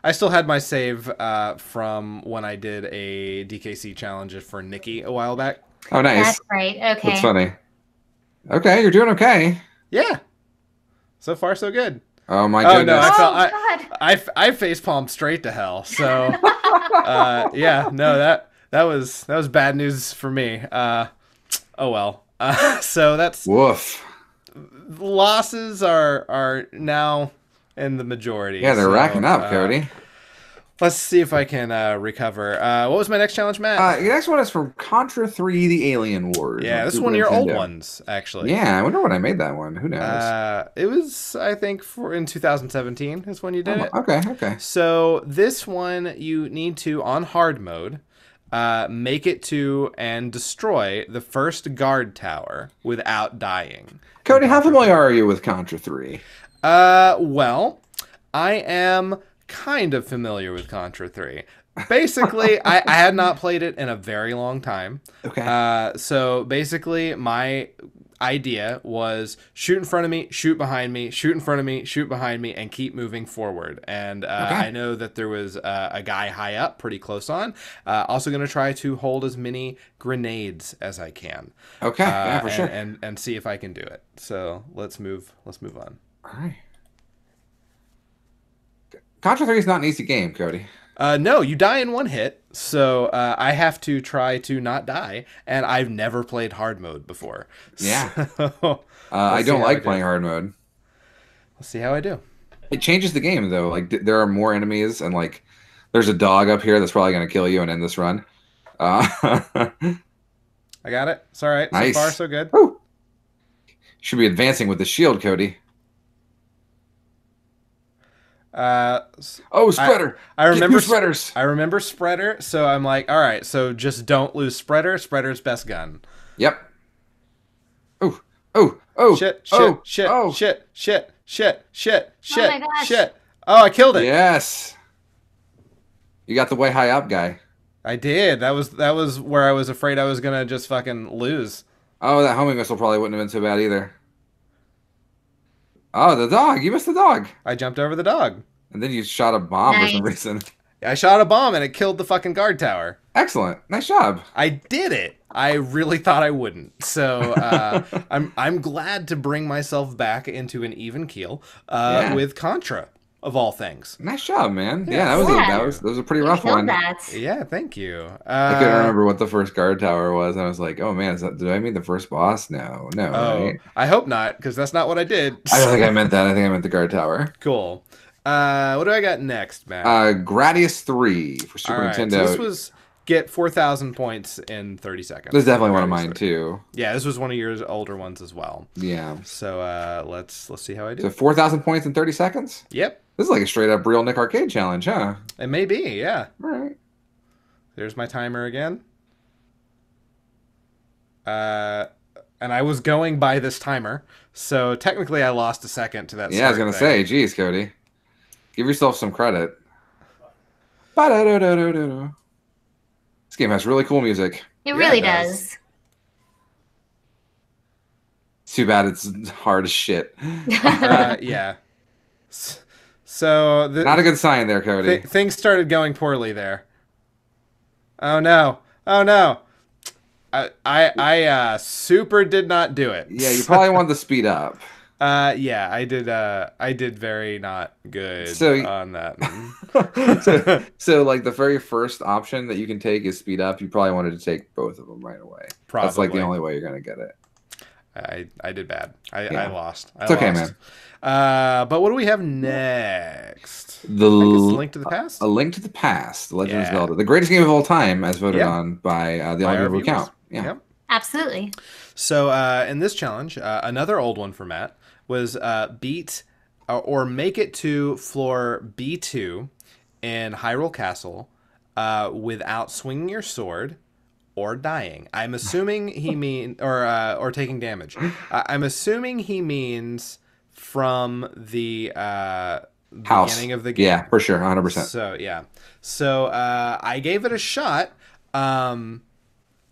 I still had my save from when I did a DKC challenge for Nikki a while back. Oh, nice. That's right. Okay. That's funny. Okay, you're doing okay. Yeah. So far, so good. Oh my Oh, no, goodness. I face palmed straight to hell. So, yeah, no, that was bad news for me. Oh well. So that's Woof. losses are now in the majority. Yeah, they're so, racking up, Cody. Let's see if I can recover. What was my next challenge, Matt? The next one is from Contra 3: The Alien Wars. Yeah, on this is Super one of your old Nintendo. ones, actually. Yeah, I wonder when I made that one. Who knows? It was, I think, in 2017 is when you did it. Okay. So this one, you need to, on hard mode, make it to and destroy the first guard tower without dying. Cody, how familiar are you with Contra 3? Well, I am kind of familiar with Contra 3. Basically, I had not played it in a very long time. Okay. So basically, my idea was shoot in front of me, shoot behind me, shoot in front of me, shoot behind me, and keep moving forward. And I know that there was a guy high up, pretty close on. Also going to try to hold as many grenades as I can. Okay, yeah, for sure. And see if I can do it. So let's move on. All right. Contra 3 is not an easy game, Cody. No, you die in one hit, so I have to try to not die, and I've never played hard mode before. Yeah. So, I don't how I like do. playing hard mode. let's see how I do. It changes the game, though. Like, there are more enemies, and, like, there's a dog up here that's probably going to kill you and end this run. I got it. It's all right. Nice. So far, so good. Woo. Should be advancing with the shield, Cody. Oh, spreader! I remember Get two spreaders. I remember spreader, so I'm like, all right, so just don't lose spreader. Spreader's best gun. Yep. Oh! Shit! Oh my gosh. Oh, I killed it. Yes. You got the way high up guy. I did. That was where I was afraid I was gonna just fucking lose. Oh, that homing missile probably wouldn't have been so bad either. Oh, the dog! You missed the dog. I jumped over the dog. And then you shot a bomb for some Nice. reason. I shot a bomb and it killed the fucking guard tower. Excellent. Nice job. I did it. I really thought I wouldn't. So I'm glad to bring myself back into an even keel Yeah. with Contra, of all things. Nice job, man. Yeah, Yeah, yeah. that was a pretty You rough killed one. that. Yeah, thank you. I couldn't remember what the first guard tower was. I was like, oh man, did I mean the first boss? No, Oh, right? I hope not, because that's not what I did. I don't think I meant that. I think I meant the guard tower. Cool. What do I got next, Matt? Gradius 3 for Super All right, Nintendo. so this was get 4,000 points in 30 seconds. This is definitely one of mine too. Yeah, this was one of your older ones as well. Yeah. So let's see how I do. So 4,000 points in 30 seconds? Yep. This is like a straight up real Nick Arcade challenge, huh? It may be, yeah. All right. There's my timer again. And I was going by this timer, so technically I lost a second to that. Yeah, I was gonna say, geez, Cody, give yourself some credit. Ba-da-da-da-da-da. This game has really cool music. It really does. It's too bad it's hard as shit. Yeah. So not a good sign there, Cody. Things started going poorly there. Oh no! Oh no! I super did not do it. Yeah, you probably want to speed up. Yeah, I did. I did very not good on that. so like the very first option that you can take is speed up. You probably wanted to take both of them right away. Probably. That's like the only way you're gonna get it. I did bad. I lost. It's okay, man. But what do we have next? The Link to the Past. A Link to the Past. The Legend of Zelda, the greatest game of all time, as voted on by the Audio Account. Yeah. Yep. Absolutely. So in this challenge, another old one for Matt was beat or make it to floor B2 in Hyrule Castle without swinging your sword or dying. I'm assuming he or taking damage. I'm assuming he means from the beginning of the game. Yeah, for sure, 100%. So yeah. So I gave it a shot.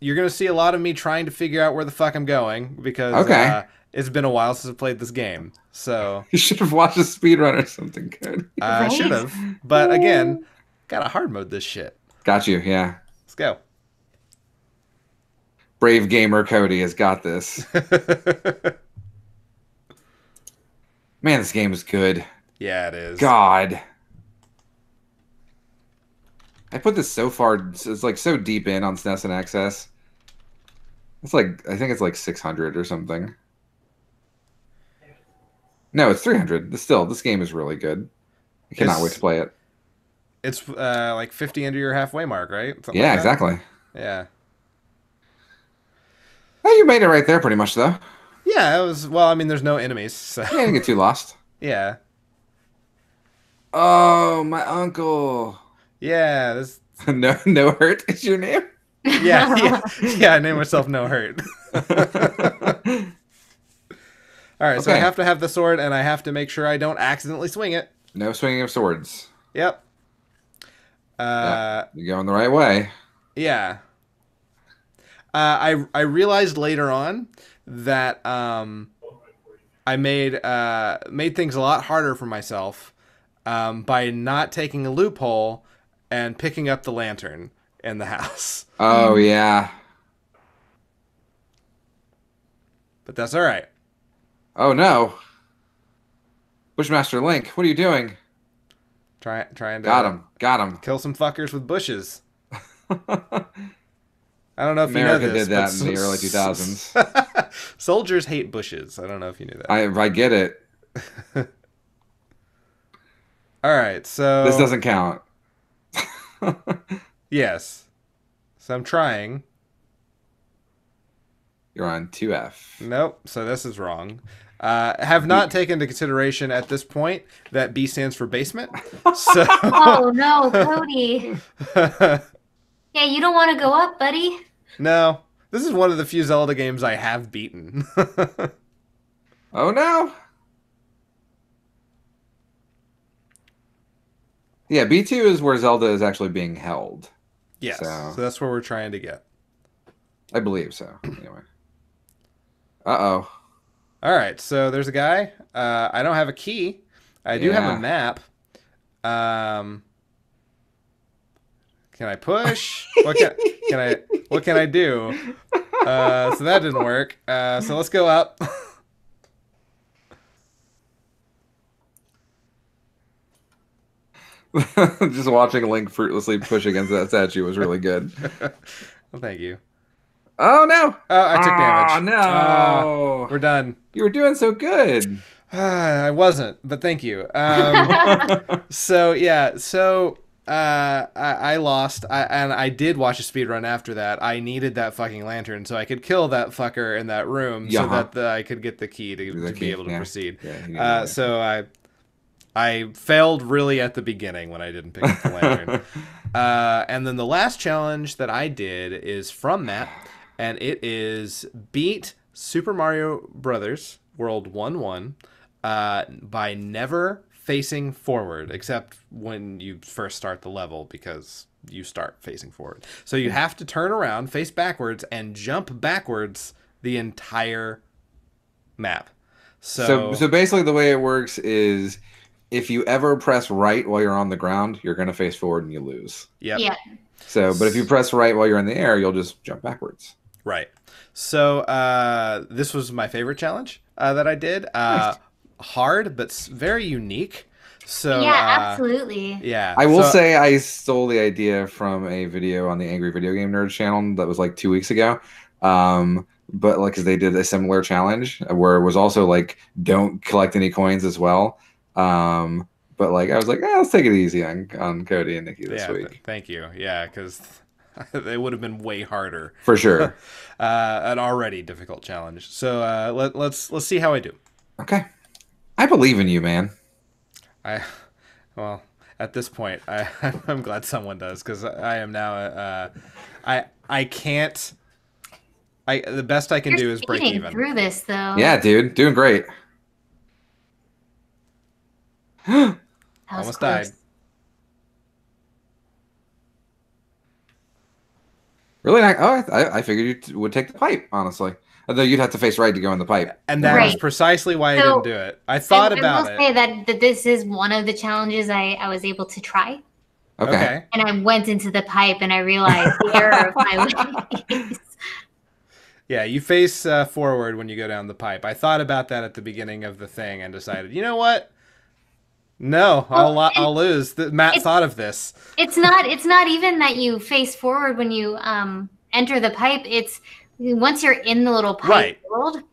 You're going to see a lot of me trying to figure out where the fuck I'm going because it's been a while since I've played this game. So you should have watched a speedrun or something good. I should have. But again, gotta hard mode this shit. Got you, yeah. Let's go. Brave gamer Cody has got this. Man, this game is good. Yeah, it is. God. I put this so far, it's like so deep in on SNES and XS. It's like, I think it's like 600 or something. No, it's 300. This game is really good. I cannot wait to play it. It's like 50 under your halfway mark, right? Something like exactly. Yeah. Well, you made it right there pretty much, though. Yeah, it was, well, I mean, there's no enemies. So. You didn't get too lost. Yeah. Oh, my uncle. Yeah, this no hurt is your name? Yeah, I named myself No Hurt. Alright, so I have to have the sword and I have to make sure I don't accidentally swing it. No swinging of swords. Yep. You're going the right way. Yeah. I realized later on that I made things a lot harder for myself by not taking a loophole and picking up the lantern in the house. Oh, yeah. But that's all right. Oh, no. Bushmaster Link, what are you doing? Trying to... Got him. Kill some fuckers with bushes. I don't know if America you know this, did that in the early 2000s. Soldiers hate bushes. I don't know if you knew that. I get it. All right, so... This doesn't count. Yes. So I'm trying. You're on 2F. Nope, so this is wrong. Have not taken into consideration at this point that B stands for basement. So... Oh, no, Cody. Yeah, you don't want to go up, buddy. No. This is one of the few Zelda games I have beaten. Oh, no. Yeah, B2 is where Zelda is actually being held. Yes, so that's where we're trying to get. I believe so. Anyway. Uh-oh. All right, so there's a guy. I don't have a key. I do have a map. Can I push? What can I do? So that didn't work. So let's go up. Just watching Link fruitlessly push against that statue was really good. Well, thank you. Oh, no. Oh, I took damage. Oh, no. We're done. You were doing so good. I wasn't, but thank you. So, yeah. So, I lost. And I did watch a speed run after that. I needed that fucking lantern so I could kill that fucker in that room so that I could get the key to be able to proceed. Yeah, so I failed really at the beginning when I didn't pick up the lantern. And then the last challenge that I did is from Matt, and it is beat Super Mario Brothers World 1-1 by never facing forward, except when you first start the level, because you start facing forward. So you have to turn around, face backwards, and jump backwards the entire map. So basically the way it works is if you ever press right while you're on the ground, you're going to face forward and you lose. Yep. Yeah. So, but if you press right while you're in the air, you'll just jump backwards. Right. So this was my favorite challenge that I did. Hard, but very unique. So yeah, absolutely. Yeah. I will say I stole the idea from a video on the Angry Video Game Nerd channel that was like 2 weeks ago. But like, 'cause they did a similar challenge where it was also like, don't collect any coins as well. But like, I was like, let's take it easy on Cody and Nikki this week. Thank you. Yeah, because they would have been way harder for sure. An already difficult challenge. So let's see how I do. Okay, I believe in you, man. Well, at this point, I'm glad someone does, because I am now I can't. The best I can do is break even through this, though. Yeah, dude, doing great. Almost died. Really? I figured you would take the pipe, honestly. Although you'd have to face right to go in the pipe. And that is precisely why I didn't do it. I thought about it. I will say that this is one of the challenges I was able to try. Okay. And I went into the pipe and I realized the error of my ways. Yeah, you face forward when you go down the pipe. I thought about that at the beginning of the thing and decided, you know what? No, I'll lose. Matt thought of this. It's not even that you face forward when you enter the pipe. It's once you're in the little pipe world,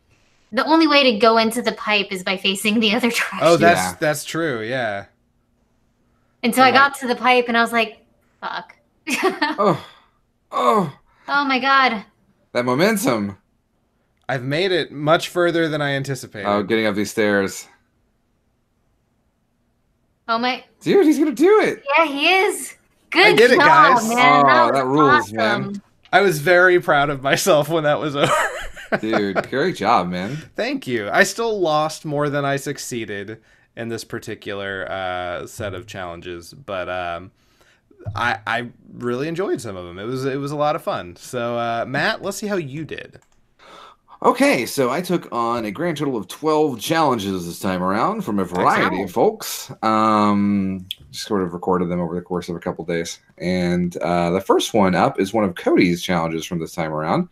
the only way to go into the pipe is by facing the other direction. Oh, that's true. Yeah. And so I got to the pipe and I was like, "Fuck." Oh my god. That momentum. I've made it much further than I anticipated. Oh, getting up these stairs. Oh my. Dude, he's going to do it. Yeah, he is. Good I did it, guys. Man. Oh, that rules, awesome. man. I was very proud of myself when that was over. Dude, great job, man. Thank you. I still lost more than I succeeded in this particular set of challenges, but I really enjoyed some of them. It was a lot of fun. So Matt, let's see how you did. Okay, so I took on a grand total of 12 challenges this time around from a variety of folks. Just sort of recorded them over the course of a couple days. And the first one up is one of Cody's challenges from this time around,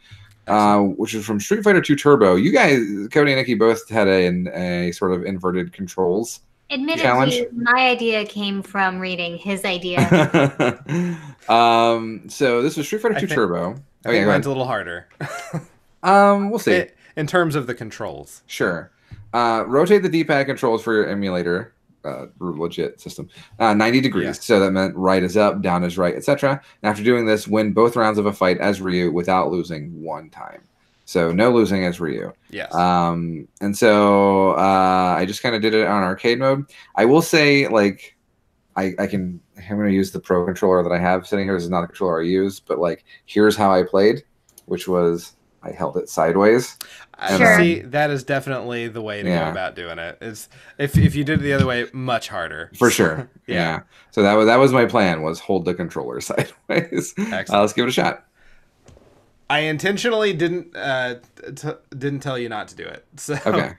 which is from Street Fighter 2 Turbo. You guys, Cody and Nikki, both had a sort of inverted controls challenge. My idea came from reading his idea. So this was Street Fighter 2 Turbo. I think mine's a little harder. We'll see. In terms of the controls. Sure. Rotate the D-pad controls for your emulator, legit system, 90 degrees. Yeah. So that meant right is up, down is right, etc. And after doing this, win both rounds of a fight as Ryu without losing one time. So no losing as Ryu. Yes. And so I just kind of did it on arcade mode. I will say, like, I'm going to use the Pro controller that I have sitting here. This is not the controller I use, but like, here's how I played, which was I held it sideways. Sure. See, that is definitely the way to go about doing it. Is if you did it the other way, much harder. For sure. Yeah. So that was my plan, was hold the controller sideways. Let's give it a shot. I intentionally didn't tell you not to do it. So. Okay.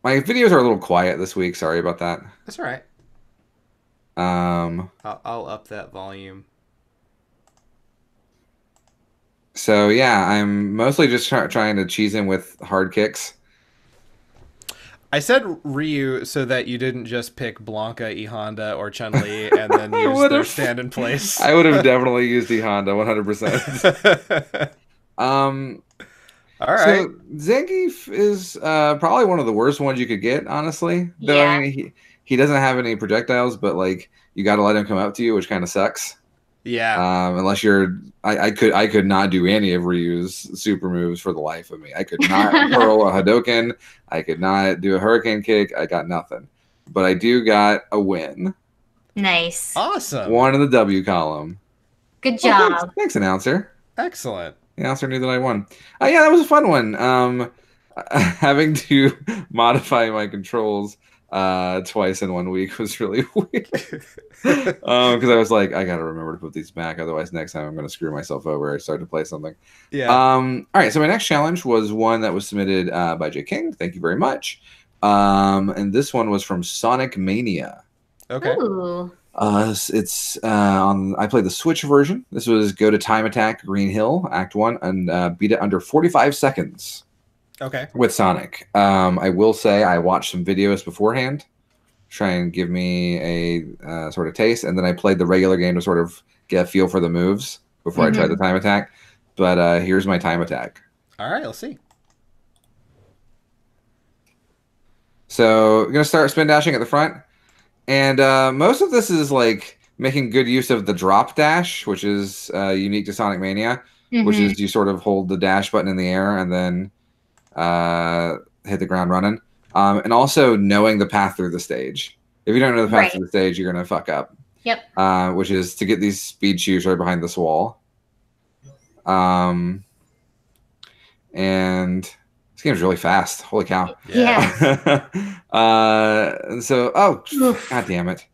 My videos are a little quiet this week. Sorry about that. That's all right. I'll up that volume. So yeah, I'm mostly just trying to cheese in with hard kicks. I said Ryu so that you didn't just pick Blanca, E Honda, or Chun-Li and then use their stand in place. I would have definitely used E Honda 100%. All right. So Zangief is probably one of the worst ones you could get, honestly. Though yeah. I mean, he doesn't have any projectiles, but like you got to let him come up to you, which kind of sucks. Yeah. Unless you're, I could not do any of Ryu's super moves for the life of me. I could not hurl a Hadoken. I could not do a Hurricane Kick. I got nothing. But I do got a win. Nice. Awesome. One in the W column. Good job. Thanks, announcer. Excellent. The announcer knew that I won. Yeah, that was a fun one. Having to modify my controls twice in 1 week was really weird. Because I was like, I gotta remember to put these back, otherwise next time I'm gonna screw myself over. I start to play something. Yeah. All right. So my next challenge was one that was submitted by Jay King. Thank you very much. And this one was from Sonic Mania. Okay. Ooh. It's on. I played the Switch version. This was go to Time Attack Green Hill Act 1 and beat it under 45 seconds. Okay. With Sonic. I will say I watched some videos beforehand, try and give me a sort of taste, and then I played the regular game to sort of get a feel for the moves before I tried the time attack. But here's my time attack. All right, let's see. So I'm gonna start spin dashing at the front, and most of this is like making good use of the drop dash, which is unique to Sonic Mania, which is you sort of hold the dash button in the air and then hit the ground running, and also knowing the path through the stage. If you don't know the path through the stage, you're gonna fuck up. Yep. Which is to get these speed shoes right behind this wall. And this game's really fast. Holy cow! Yeah. And so, god damn it.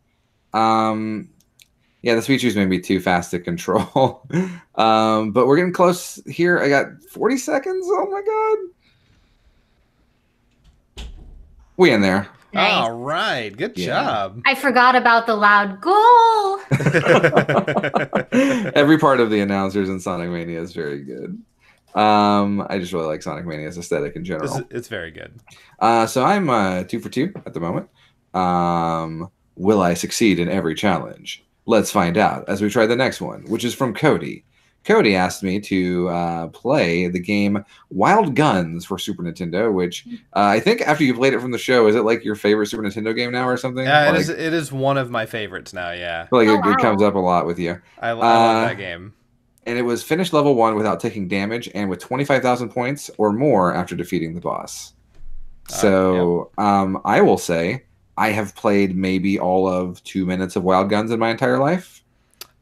Yeah, the speed shoes may be too fast to control. But we're getting close here. I got 40 seconds. Oh my god. We in there. Nice. All right. Good job. I forgot about the loud goal. Every part of the announcers in Sonic Mania is very good. I just really like Sonic Mania's aesthetic in general. It's very good. So I'm 2 for 2 at the moment. Will I succeed in every challenge? Let's find out as we try the next one, which is from Cody. Cody asked me to play the game Wild Guns for Super Nintendo, which I think after you played it from the show, is it like your favorite Super Nintendo game now or something? Yeah, like, it is one of my favorites now, yeah. I feel like it comes up a lot with you. I love that game. And it was finished level 1 without taking damage and with 25,000 points or more after defeating the boss. So I will say I have played maybe all of 2 minutes of Wild Guns in my entire life.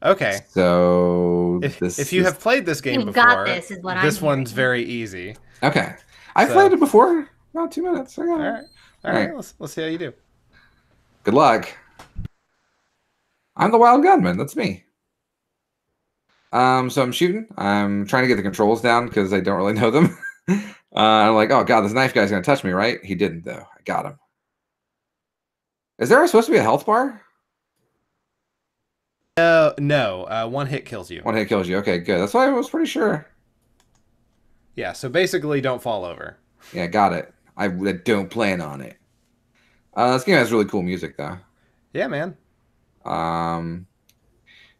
Okay. So if you have played this game before, got this, is what this I'm one's hearing. very easy. Okay. I've played it before. About 2 minutes. I got it. All right. Let's see how you do. Good luck. I'm the Wild Gunman. That's me. So I'm shooting. I'm trying to get the controls down because I don't really know them. I'm like, oh god, this knife guy's gonna touch me, right? He didn't though. I got him. Is there supposed to be a health bar? No. One hit kills you. One hit kills you. Okay, good. That's why I was pretty sure. Yeah, so basically don't fall over. Yeah, got it. I don't plan on it. This game has really cool music though. Yeah, man.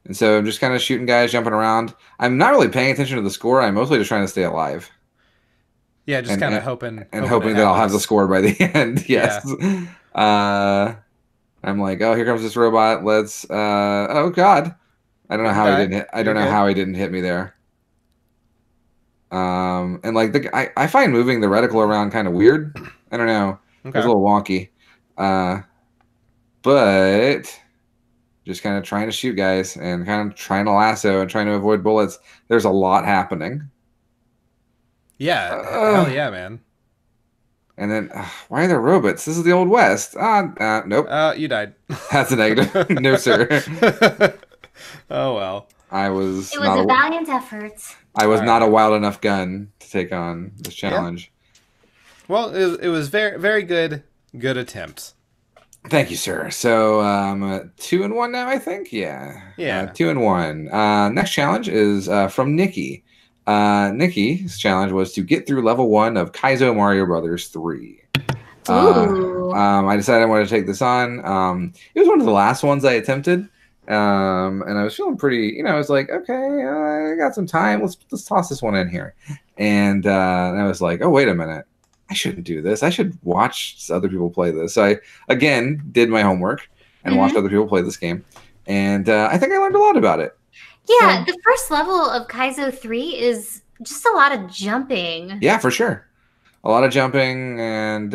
And so I'm just kind of shooting guys, jumping around. I'm not really paying attention to the score. I'm mostly just trying to stay alive. Yeah, just kind of hoping that I'll have the score by the end. Yes. Yeah. I'm like, oh, here comes this robot. Let's. Oh God, I don't know how he didn't hit. I don't know how he didn't hit me there. And like I find moving the reticle around kind of weird. I don't know. Okay. It's a little wonky. But just kind of trying to shoot guys and kind of trying to lasso and trying to avoid bullets. There's a lot happening. Yeah. Hell yeah, man. And then, why are there robots? This is the Old West. Nope. You died. That's a negative. No, sir. Oh, well. It was a valiant effort. I was not a wild enough gun to take on this challenge. Yeah. Well, it was very, very good attempt. Thank you, sir. So, 2-1 now, I think? Yeah. 2-1. Next challenge is from Nikki. Nikki's challenge was to get through level 1 of Kaizo Mario Brothers 3. I decided I wanted to take this on. It was one of the last ones I attempted. And I was feeling pretty, I was like, okay, I got some time. Let's toss this one in here. And I was like, oh, wait a minute. I shouldn't do this. I should watch other people play this. So I again did my homework and watched other people play this game, and I think I learned a lot about it. Yeah, So, the first level of Kaizo 3 is just a lot of jumping. yeah, for sure. A lot of jumping and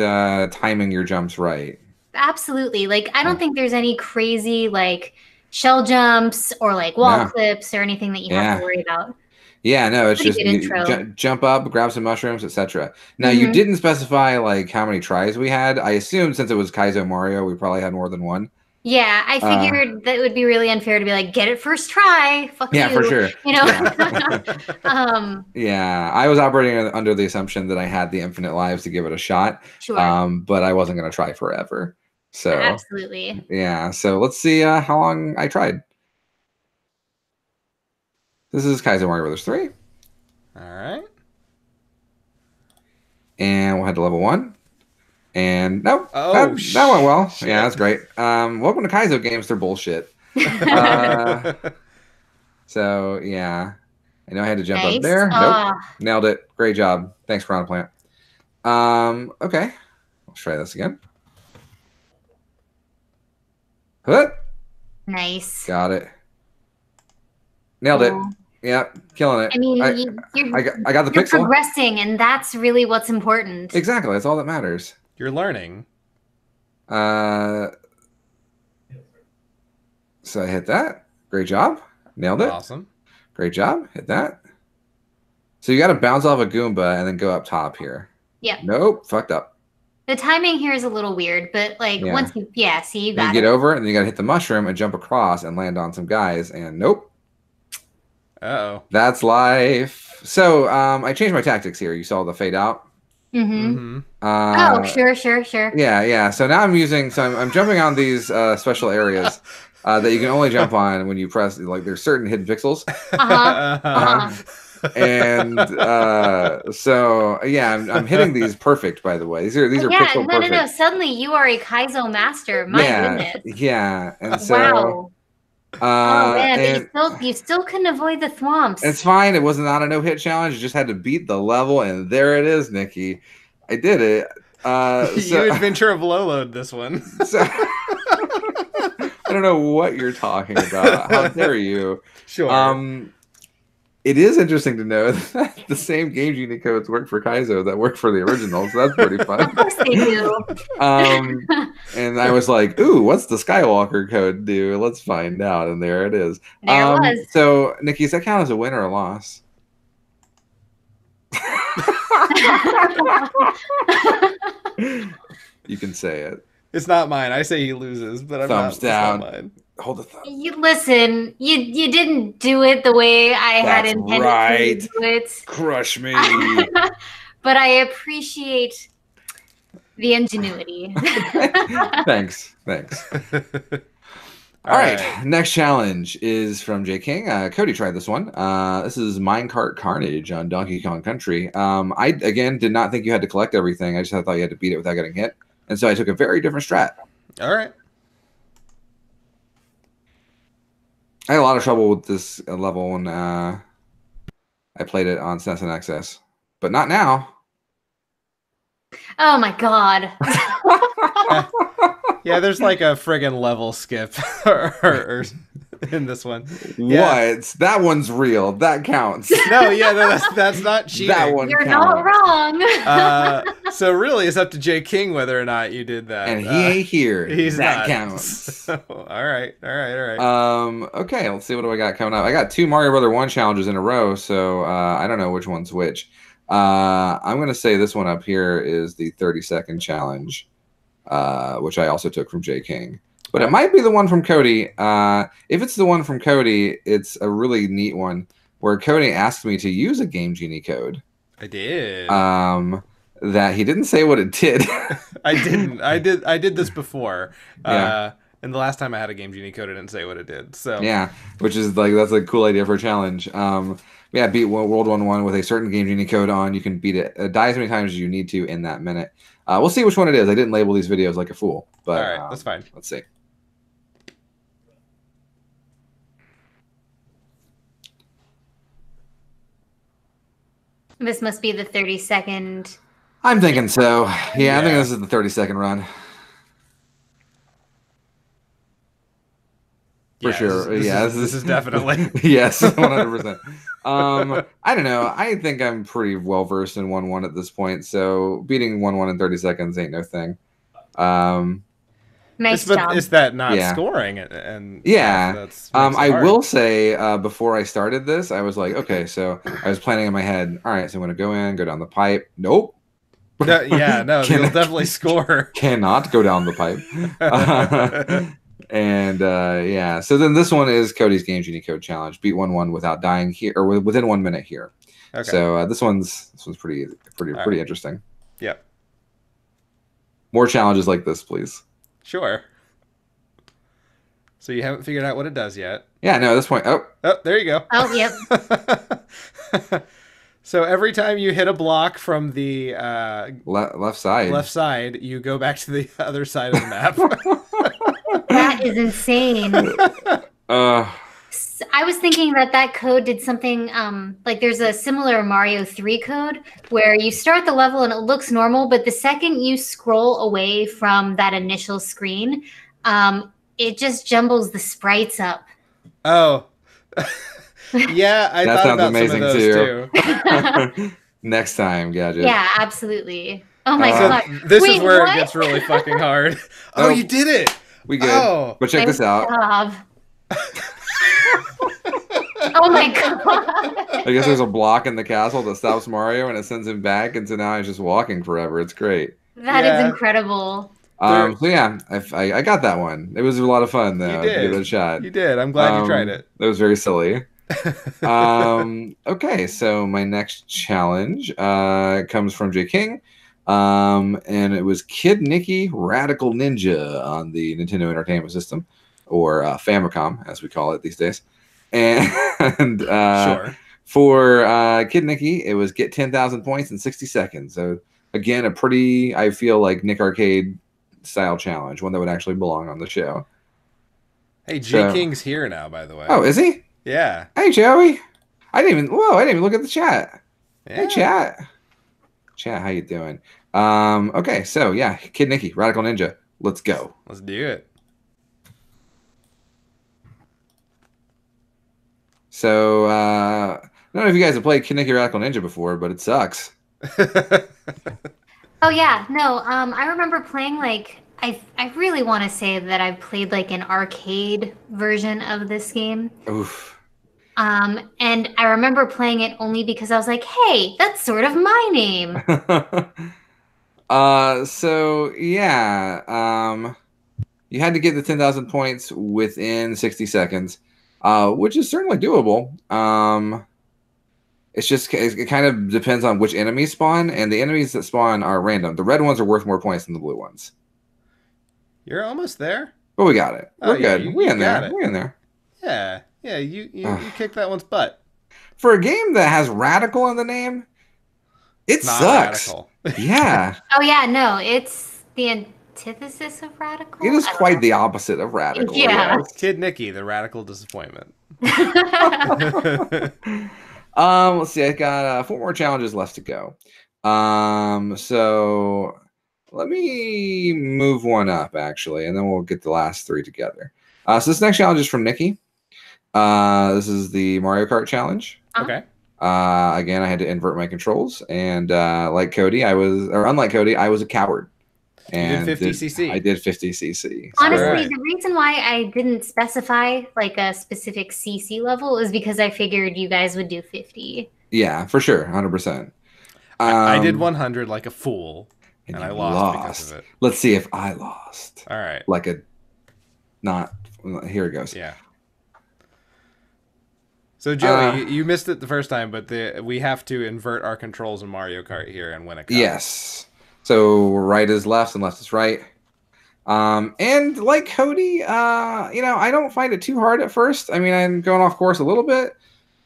timing your jumps right. Absolutely. Like, I don't think there's any crazy, like, shell jumps or, like, wall clips or anything that you have to worry about. Yeah, no, it's Pretty just good intro. jump up, grab some mushrooms, etc. Now, you didn't specify, like, how many tries we had. I assumed since it was Kaizo Mario, we probably had more than one. Yeah, I figured that it would be really unfair to be like, get it first try. Fuck you. Yeah, for sure. You know? Yeah. Yeah, I was operating under the assumption that I had the infinite lives to give it a shot. Sure. But I wasn't going to try forever. So Absolutely. yeah, so let's see how long I tried. This is Kaizo Mario Brothers 3. All right. And we'll head to level 1. And nope, Oh, that went well. shit. Yeah, that's great. Welcome to Kaizo games. They're bullshit. So yeah, I know I had to jump up there. Nope, nailed it. Great job. Thanks, Piranha Plant. Okay, let's try this again. What? Nice. Got it. Nailed it. Yep, killing it. I mean, I got the you're pixel. progressing, and that's really what's important. Exactly, that's all that matters. You're learning. So I hit that. Great job. Nailed it. Awesome. Great job. Hit that. So you got to bounce off a Goomba and then go up top here. Yep. Nope. Fucked up. The timing here is a little weird, but like once you, see, you got you get over, and then you got to hit the mushroom and jump across and land on some guys, and nope. Uh-oh. That's life. So I changed my tactics here. You saw the fade out. Oh, sure. Yeah. So now I'm using. So I'm jumping on these special areas that you can only jump on when you press. Like there's certain hidden pixels. And so yeah, I'm hitting these perfect. By the way, these are pixel perfect. No. Suddenly you are a Kaizo master. My goodness. Yeah. And so. Wow. Oh man, and but you still couldn't avoid the thwomps. It's fine. It was not a no-hit challenge. You just had to beat the level, and there it is, Nikki. I did it. You Adventure of Lolo this one. So, I don't know what you're talking about. How dare you? Sure. It is interesting to know that the same Game Genie codes work for Kaizo that work for the original, so that's pretty fun. Of course they do. And I was like, ooh, what's the Skywalker code do? Let's find out. And there it is. There it was. So, Nikki, does that count as a win or a loss? You can say it. It's not mine. I say he loses, but I'm Thumbs down. It's not mine. Hold the thumb. Listen, you didn't do it the way I had intended to do it. Crush me. But I appreciate the ingenuity. Thanks. All right. Next challenge is from J King. Cody tried this one. This is Minecart Carnage on Donkey Kong Country. I again did not think you had to collect everything. I just thought you had to beat it without getting hit, and so I took a very different strat. All right. I had a lot of trouble with this level when I played it on SNES and XS, but not now. Oh my god. Yeah, there's like a friggin' level skip or in this one. What? That one's real. That counts. No, that's not cheating. That one You're counts. not wrong. So really, it's up to J King whether or not you did that. And he ain't here. He's that not. counts. So, all right. Okay, let's see what do I got coming up. I got 2 Mario Brother 1 challenges in a row, so I don't know which one's which. I'm gonna say this one up here is the 30-second challenge, which I also took from J King. But it might be the one from Cody. If it's the one from Cody, it's a really neat one where Cody asked me to use a Game Genie code. I did. That he didn't say what it did. I didn't. I did this before. Yeah. And the last time I had a Game Genie code, I didn't say what it did. So yeah, which is like that's a cool idea for a challenge. Yeah, beat World 1-1 with a certain Game Genie code on. You can beat it, die as many times as you need to in that minute. We'll see which one it is. I didn't label these videos like a fool, but all right, that's fine. Let's see. This must be the 30-second I'm thinking so. Yeah, I think Yeah. this is the 30-second run. For Yeah, sure. This is definitely. Yes, 100%. I don't know. I think I'm pretty well versed in 1-1 at this point, so beating 1-1 in 30 seconds ain't no thing. Nice But job. it's that not Yeah. scoring and Yeah. stuff that's makes it I hard. will say before I started this, I was like, okay, so I was planning in my head, all right, so I'm gonna go down the pipe. Nope. No, yeah, no, Can- you'll definitely score. Cannot go down the pipe. And yeah, so then this one is Cody's Game Genie Code Challenge. Beat 1-1 without dying here, or within 1 minute here. Okay. So this one's pretty right. interesting. Yep. More challenges like this, please. Sure. So you haven't figured out what it does yet. Yeah, no, at this point, Oh, there you go. Oh, yep. So every time you hit a block from the left side. left side, you go back to the other side of the map. That is insane. I was thinking that code did something like there's a similar Mario 3 code where you start the level and it looks normal, but the second you scroll away from that initial screen, it just jumbles the sprites up. Oh. Yeah, I That thought sounds about amazing, some of those too. Next time, Gadget. Yeah, absolutely. Oh my So god. this Wait, is where what? it gets really fucking hard. Oh, Oh. you did it! We good. Oh. But check this out. Job. Oh my god. I guess there's a block in the castle that stops Mario and it sends him back, and so now he's just walking forever. It's great. That Yeah. is incredible. So yeah, I got that one. It was a lot of fun though. You did. To give it a shot. You did. I'm glad you tried it. That was very silly. Okay, so my next challenge comes from J King, and it was Kid Nicky Radical Ninja on the Nintendo Entertainment System, or Famicom as we call it these days. And Sure. for Kid Nicky, it was get 10,000 points in 60 seconds. So again, a pretty, I feel like, Nick Arcade style challenge, one that would actually belong on the show. Hey, J So- King's here now, by the way. Oh, is he? Yeah. Hey, Joey. I didn't even look at the chat. Yeah. Hey, chat. Chat, how you doing? Okay, so yeah, Kid Nicky, Radical Ninja. Let's go. Let's do it. So I don't know if you guys have played Kid Nicky Radical Ninja before, but it sucks. Oh yeah, no. I remember playing like I really want to say that I played like an arcade version of this game. Oof. And I remember playing it only because I was like, hey, that's sort of my name. So yeah, you had to get the 10,000 points within 60 seconds, which is certainly doable. It's just, it kind of depends on which enemies spawn, and the enemies that spawn are random. The red ones are worth more points than the blue ones. You're almost there. But we got it. Oh, We're yeah, good. you in got there. it. We're in there. Yeah. Yeah, you Ugh. kicked that one's butt. For a game that has radical in the name, it Not sucks. radical. Yeah. Oh yeah, no, it's the antithesis of radical. It is I don't quite know. the opposite of radical. Yeah. yes. Kid Nicky, the radical disappointment. Let's see. I got 4 more challenges left to go. So let me move one up actually, and then we'll get the last 3 together. So this next challenge is from Nikki. This is the Mario Kart challenge. Okay. Again, I had to invert my controls, and unlike Cody, I was a coward. And did 50cc. I did 50cc. Honestly, Right. the reason why I didn't specify like a specific CC level is because I figured you guys would do 50. Yeah, for sure, 100%. I did 100 like a fool, and I you lost because of it. Let's see if I lost. All right. Like a, not, here it goes. Yeah. So Joey, you missed it the first time, but we have to invert our controls in Mario Kart here and win a cup. Yes. So right is left and left is right. And like Cody, I don't find it too hard at first. I mean, I'm going off course a little bit,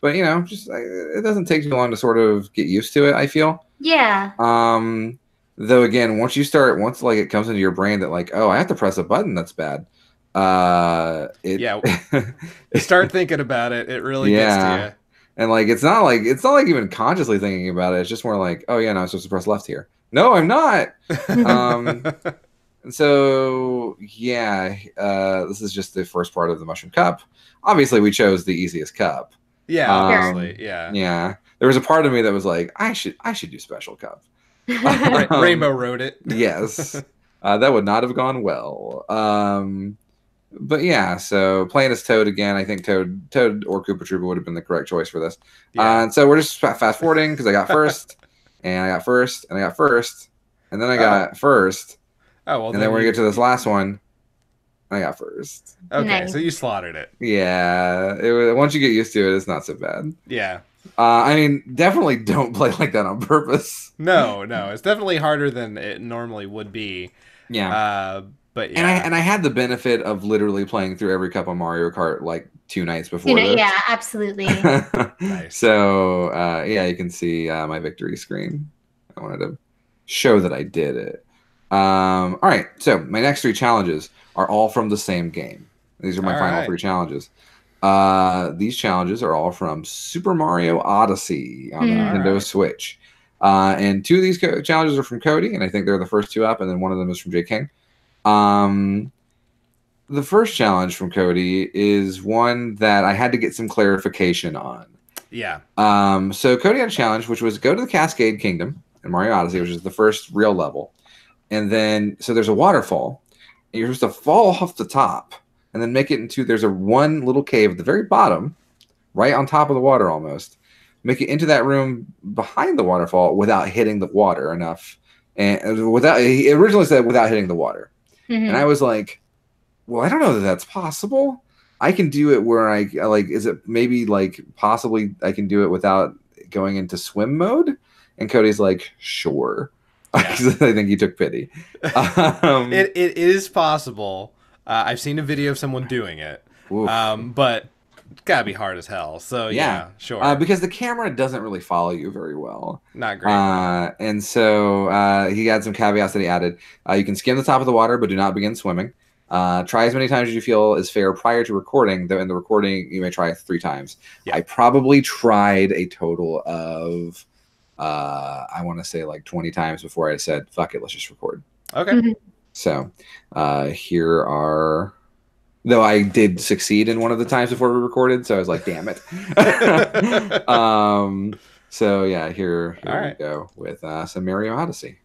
but just it doesn't take too long to sort of get used to it, I feel. Yeah. Though again, once like it comes into your brain that like, oh, I have to press a button that's bad. Yeah. You start thinking about it, it really gets to you. And like it's not like even consciously thinking about it. It's just more like, oh yeah, no, I'm supposed to press left here. No, I'm not. And so, yeah, this is just the first part of the Mushroom Cup. Obviously, we chose the easiest cup. Yeah, obviously, yeah. Yeah, there was a part of me that was like, I should do Special Cup. Rainbow wrote it. Yes, that would not have gone well. But yeah, so playing as Toad again, I think Toad or Koopa Troopa would have been the correct choice for this. Yeah. And so we're just fast forwarding because I got first, and I got first, and I got first, and then I got first. Oh, well, And then when we get to this last one, I got first. Okay, Nice. so you slaughtered it. Yeah, once you get used to it, it's not so bad. Yeah. I mean, definitely don't play like that on purpose. No, it's definitely harder than it normally would be. Yeah. But yeah. And I had the benefit of literally playing through every cup on Mario Kart like 2 nights before this. Yeah, absolutely. Nice. So, yeah, you can see my victory screen. I wanted to show that I did it. All right, so my next 3 challenges are all from the same game. These are my final 3 challenges. These challenges are all from Super Mario Odyssey on the Nintendo Switch. And 2 of these challenges are from Cody, and I think they're the first 2 up, and then one of them is from J. King. The first challenge from Cody is one that I had to get some clarification on. Yeah. So Cody had a challenge, which was go to the Cascade Kingdom in Mario Odyssey, which is the first real level. And then, so there's a waterfall, and you're supposed to fall off the top and then make it into, there's one little cave at the very bottom, right on top of the water almost. Make it into that room behind the waterfall without hitting the water enough. And he originally said without hitting the water. Mm-hmm. And I was like, well, I don't know that that's possible. I can do it where I like, is it maybe like possibly I can do it without going into swim mode? And Cody's like, sure. Yeah. I think he took pity. It is possible. I've seen a video of someone doing it. But it's gotta be hard as hell. So yeah, sure. Because the camera doesn't really follow you very well. Not great. And so he had some caveats that he added. You can skim the top of the water, but do not begin swimming. Try as many times as you feel is fair prior to recording, though in the recording you may try 3 times. Yeah. I probably tried a total of I want to say like 20 times before I said, fuck it, let's just record. Okay. Mm-hmm. So here are, though I did succeed in one of the times before we recorded, so I was like, damn it. So yeah, here we go with some Mario Odyssey.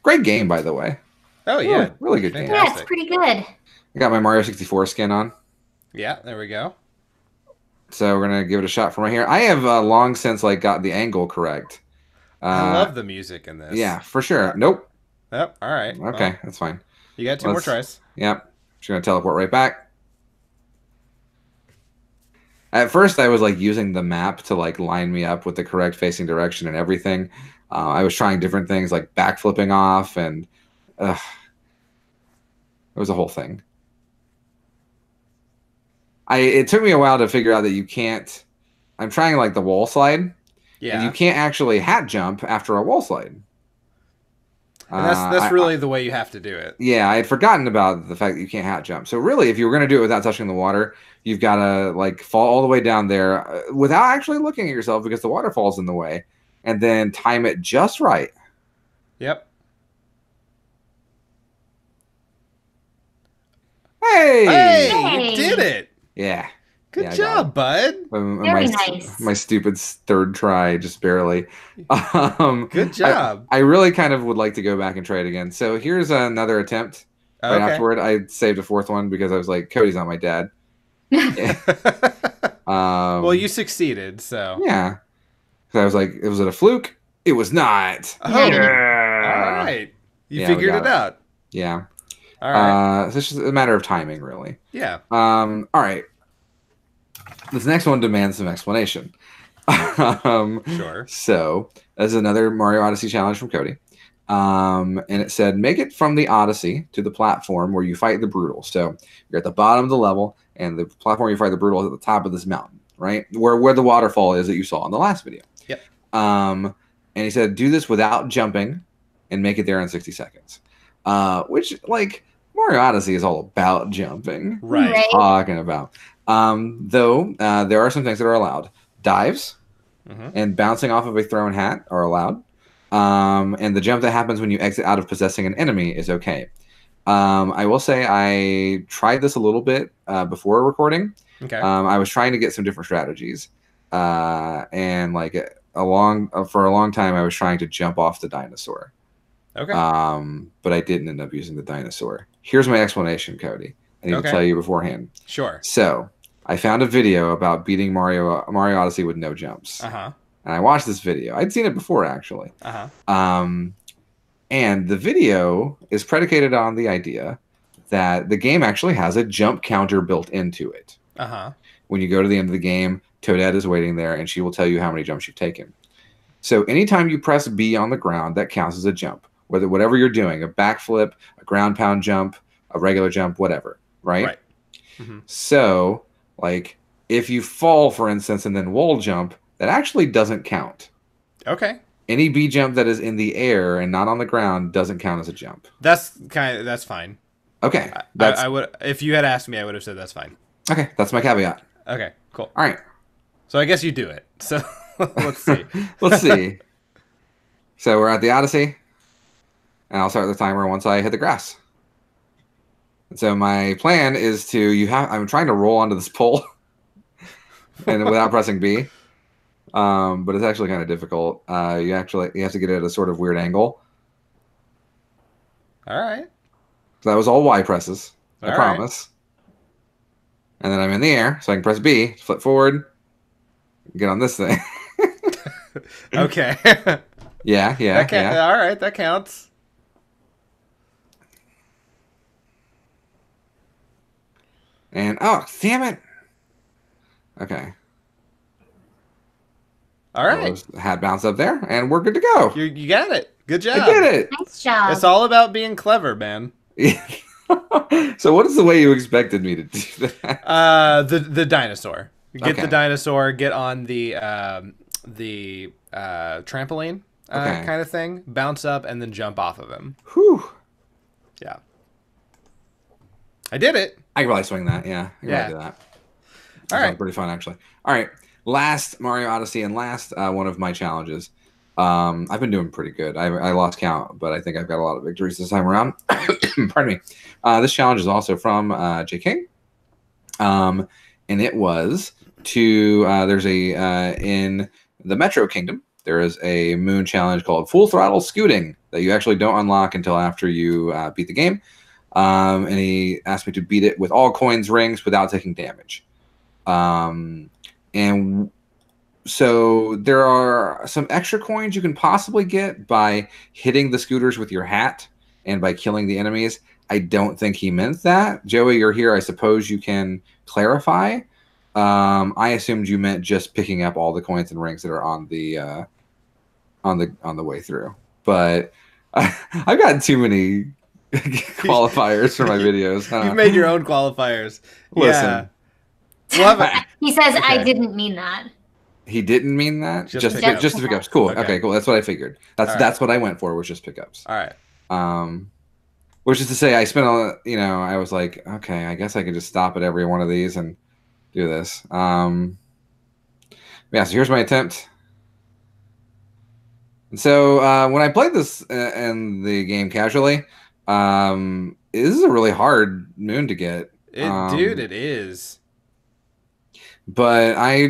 Great game, by the way. Oh yeah, really good game. Yeah, it's pretty good. I got my Mario 64 skin on. Yeah, there we go. So we're gonna give it a shot from right here. I have long since like got the angle correct. I love the music in this. Yeah, for sure. Nope. Yep. All right. Okay, that's fine. You got 2 more tries. Yep. Just gonna teleport right back. At first, I was like using the map to like line me up with the correct facing direction and everything. I was trying different things like backflipping off, and it was a whole thing. It took me a while to figure out that you can't. I'm trying like the wall slide. Yeah. And you can't actually hat jump after a wall slide. And that's really the way you have to do it. Yeah, I had forgotten about the fact that you can't hat jump. So really, if you were going to do it without touching the water, you've got to like fall all the way down there without actually looking at yourself because the waterfall's in the way, and then time it just right. Yep. Hey! You did it! Yeah. Good job, bud. Very nice. My stupid third try, just barely. Good job. I really kind of would like to go back and try it again. So here's another attempt. Right afterward, I saved a 4th one because I was like, Cody's not my dad. Well, you succeeded, so. Yeah. So I was like, was it a fluke? It was not. Oh, yeah. All right. You figured it out. Yeah. All right. So it's just a matter of timing, really. Yeah. All right. This next one demands some explanation. Sure. So, this is another Mario Odyssey challenge from Cody. And it said, make it from the Odyssey to the platform where you fight the Brutal. So, you're at the bottom of the level, and the platform where you fight the Brutal is at the top of this mountain, right? Where the waterfall is that you saw in the last video. Yep. And he said, do this without jumping and make it there in 60 seconds. Which, like, Mario Odyssey is all about jumping. Right. Talking about. Though there are some things that are allowed. Dives, and bouncing off of a thrown hat are allowed. And the jump that happens when you exit out of possessing an enemy is okay. I will say I tried this a little bit before recording. Okay. I was trying to get some different strategies, and like for a long time I was trying to jump off the dinosaur. Okay. But I didn't end up using the dinosaur. Here's my explanation, Cody. I need to tell you beforehand. Sure. So I found a video about beating Mario Odyssey with no jumps. Uh-huh. And I watched this video. I'd seen it before, actually. Uh-huh. And the video is predicated on the idea that the game actually has a jump counter built into it. Uh-huh. When you go to the end of the game, Toadette is waiting there, and she will tell you how many jumps you've taken. So anytime you press B on the ground, that counts as a jump. Whatever you're doing, a backflip, a ground pound jump, a regular jump, whatever, right? Right. Mm-hmm. So, like, if you fall, for instance, and then wall jump, that actually doesn't count. Okay. Any B jump that is in the air and not on the ground doesn't count as a jump. That's fine. Okay. I would, if you had asked me, I would have said that's fine. Okay, that's my caveat. Okay, cool. All right. So I guess you do it. So let's see. Let's see. So we're at the Odyssey, and I'll start the timer once I hit the grass. And so my plan is I'm trying to roll onto this pole, and without pressing B. But it's actually kind of difficult. You have to get it at a sort of weird angle. All right. So that was all Y presses. I All promise. And then I'm in the air, so I can press B, flip forward, get on this thing. Okay. yeah. All right, that counts. And oh, damn it. Okay. All right. Hat bounce up there, and we're good to go. You got it. Good job. I did it. Nice job. It's all about being clever, man. So what is the way you expected me to do that? The dinosaur. Get Okay. the dinosaur. Get on the trampoline kind of thing. Bounce up and then jump off of him. Whew. Yeah. I did it. I can probably swing that. Yeah. I can probably do that. All right. Pretty fun, actually. All right. Last Mario Odyssey and last one of my challenges. I've been doing pretty good. I lost count, but I think I've got a lot of victories this time around. Pardon me. This challenge is also from J. King. And it was to, there's in the Metro Kingdom, there is a moon challenge called Full Throttle Scooting that you actually don't unlock until after you beat the game. And he asked me to beat it with all coins rings without taking damage. And so there are some extra coins you can possibly get by hitting the scooters with your hat and by killing the enemies. I don't think he meant that. Joey, you're here. I suppose you can clarify. I assumed you meant just picking up all the coins and rings that are on the way through. But I've gotten too many qualifiers for my videos. Huh? You've made your own qualifiers. Listen. Yeah. He says, Okay. I didn't mean that. He didn't mean that. Just Just pickups. Cool. Okay. Okay. Cool. That's what I figured. That's what I went for, was just pickups. All right. Which is to say, I spent I was like, okay, I guess I could just stop at every one of these and do this. Yeah. So here's my attempt. And so when I played this in the game casually, this is a really hard moon to get. Dude, it is. But I,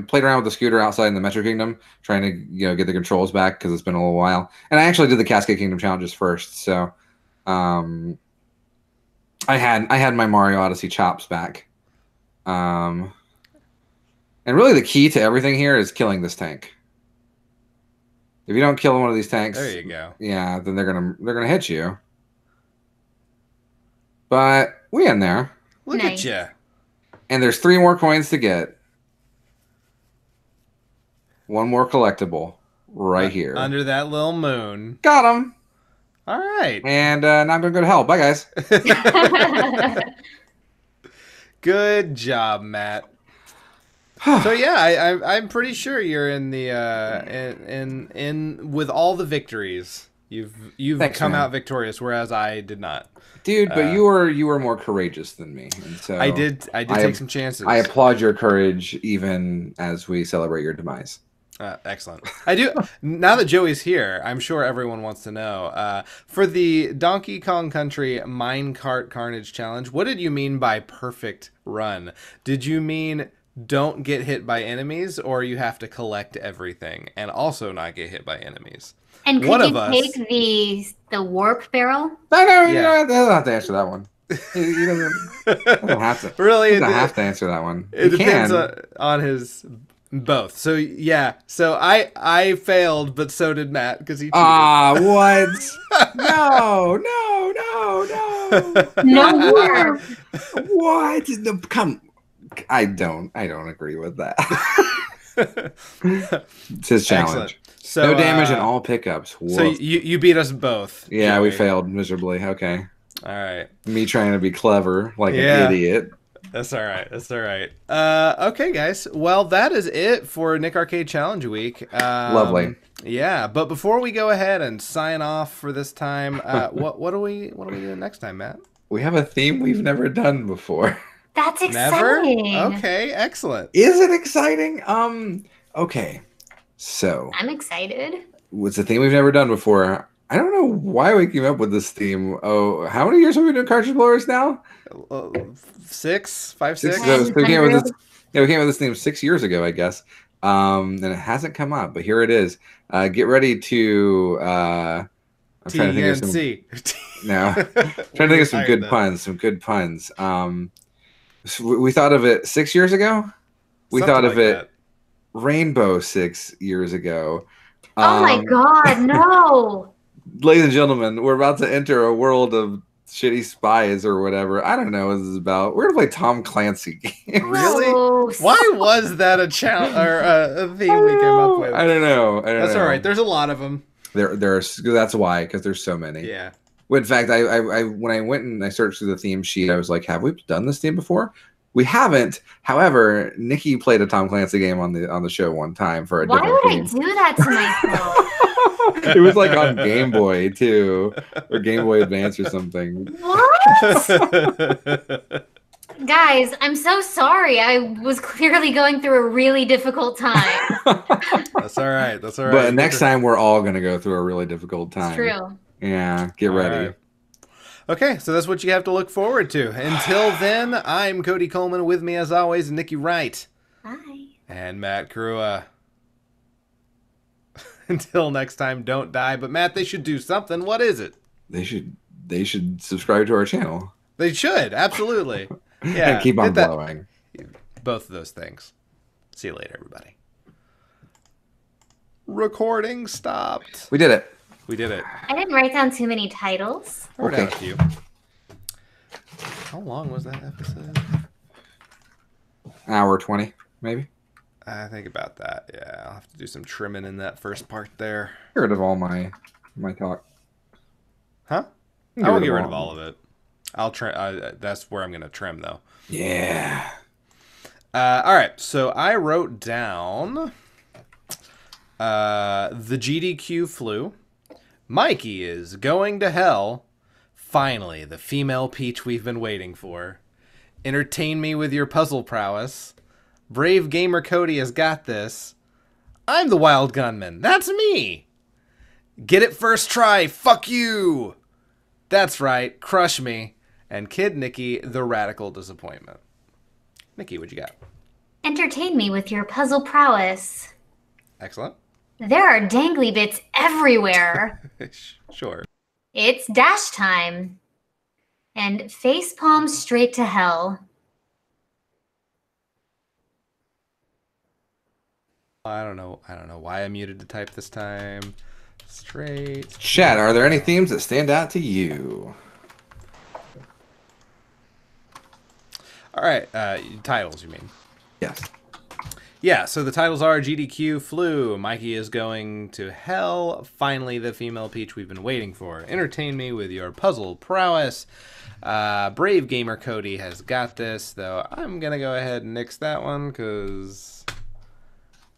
played around with the scooter outside in the Metro Kingdom, trying to, get the controls back because it's been a little while. And I actually did the Cascade Kingdom challenges first, so I had my Mario Odyssey chops back. And really, the key to everything here is killing this tank. If you don't kill one of these tanks, There you go. yeah, then they're gonna hit you. But we in there. Look Nice. at you. And there's 3 more coins to get. One more collectible right here. Under that little moon. Got him. All right. And now I'm going to go to hell. Bye, guys. Good job, Matt. So yeah, I'm pretty sure you're in the in with all the victories. You've Thanks, come man. out victorious, whereas I did not. Dude, but you were more courageous than me. And so I did take some chances. I applaud your courage even as we celebrate your demise. Excellent. I do. Now that Joey's here, I'm sure everyone wants to know. For the Donkey Kong Country Minecart Carnage Challenge, what did you mean by perfect run? Did you mean don't get hit by enemies, or you have to collect everything and also not get hit by enemies? And could One you of us- take the warp barrel? No, Yeah. you don't have to answer that one. You don't have to. Really? You don't have to answer that one. It You depends can. on his both. So yeah. So I failed, but so did Matt because he cheated. What? No. No warp. What? No, come. I don't agree with that. It's his challenge. So, No damage in all pickups. So Woof. you beat us both. Yeah, we Joey. failed miserably. Okay. All right. Me trying to be clever like Yeah. an idiot. That's all right. That's all right. Okay, guys. Well, that is it for Nick Arcade Challenge Week. Lovely. Yeah, but before we go ahead and sign off for this time, what do we do next time, Matt? We have a theme we've never done before. That's Never? exciting. Okay, excellent. Is it exciting? Okay. So, I'm excited. it's a theme we've never done before. I don't know why we came up with this theme. Oh, how many years have we been doing cartridge blowers now? 6. So we came up with this. Yeah, we came up with this theme 6 years ago, I guess. And it hasn't come up, but here it is. Get ready to. I'm trying to think of some. TNC. No, trying to think of some good puns. Some good puns. So we thought of it 6 years ago. We Something thought of like it that. Rainbow 6 years ago. Oh my God, no. Ladies and gentlemen, we're about to enter a world of shitty spies or whatever. I don't know what this is about. We're gonna play Tom Clancy games. Really? Gross. Why was that a challenge or a theme we came up with? I don't know. That's all right. There's a lot of them. That's why, because there's so many. Yeah. In fact, I when I went and I searched through the theme sheet, I was like, have we done this theme before? We haven't. However, Nikki played a Tom Clancy game on the show one time for a Why different would I theme. do that to myself? It was like on Game Boy too, or Game Boy Advance or something. What? Guys, I'm so sorry. I was clearly going through a really difficult time. That's all right. That's all right. But next time we're all gonna go through a really difficult time. It's true. Yeah, get All ready. right. Okay, so that's what you have to look forward to. Until then, I'm Cody Coleman. With me, as always, Nikki Wright Bye. and Matt Krua. Until next time, don't die. But Matt, they should do something. What is it? They should subscribe to our channel. They should absolutely. Yeah, And keep on hit that- blowing. Both of those things. See you later, everybody. Recording stopped. We did it. We did it. I didn't write down too many titles. We're Okay. down a few. How long was that episode? Hour 20, maybe. I think about that. Yeah, I'll have to do some trimming in that first part there. Get rid of all my talk. Huh? I won't get rid of all of it. I'll trim. That's where I'm going to trim, though. Yeah. All right. So I wrote down the GDQ flu. Mikey is going to hell. Finally, the female Peach we've been waiting for. Entertain me with your puzzle prowess. Brave gamer Cody has got this. I'm the wild gunman. That's me. Get it first try. Fuck you. That's right. Crush me. And Kid Nikki, the radical disappointment. Nikki, what you got? Entertain me with your puzzle prowess. Excellent. There are dangly bits everywhere. Sure. It's dash time. And face palm straight to hell. I don't know why I muted to type this time. Straight. Chat, are there any themes that stand out to you? All right. Titles, you mean? Yes. Yeah, so the titles are GDQ Flu, Mikey is going to hell, finally the female Peach we've been waiting for, entertain me with your puzzle prowess, Brave Gamer Cody has got this, though I'm going to go ahead and nix that one because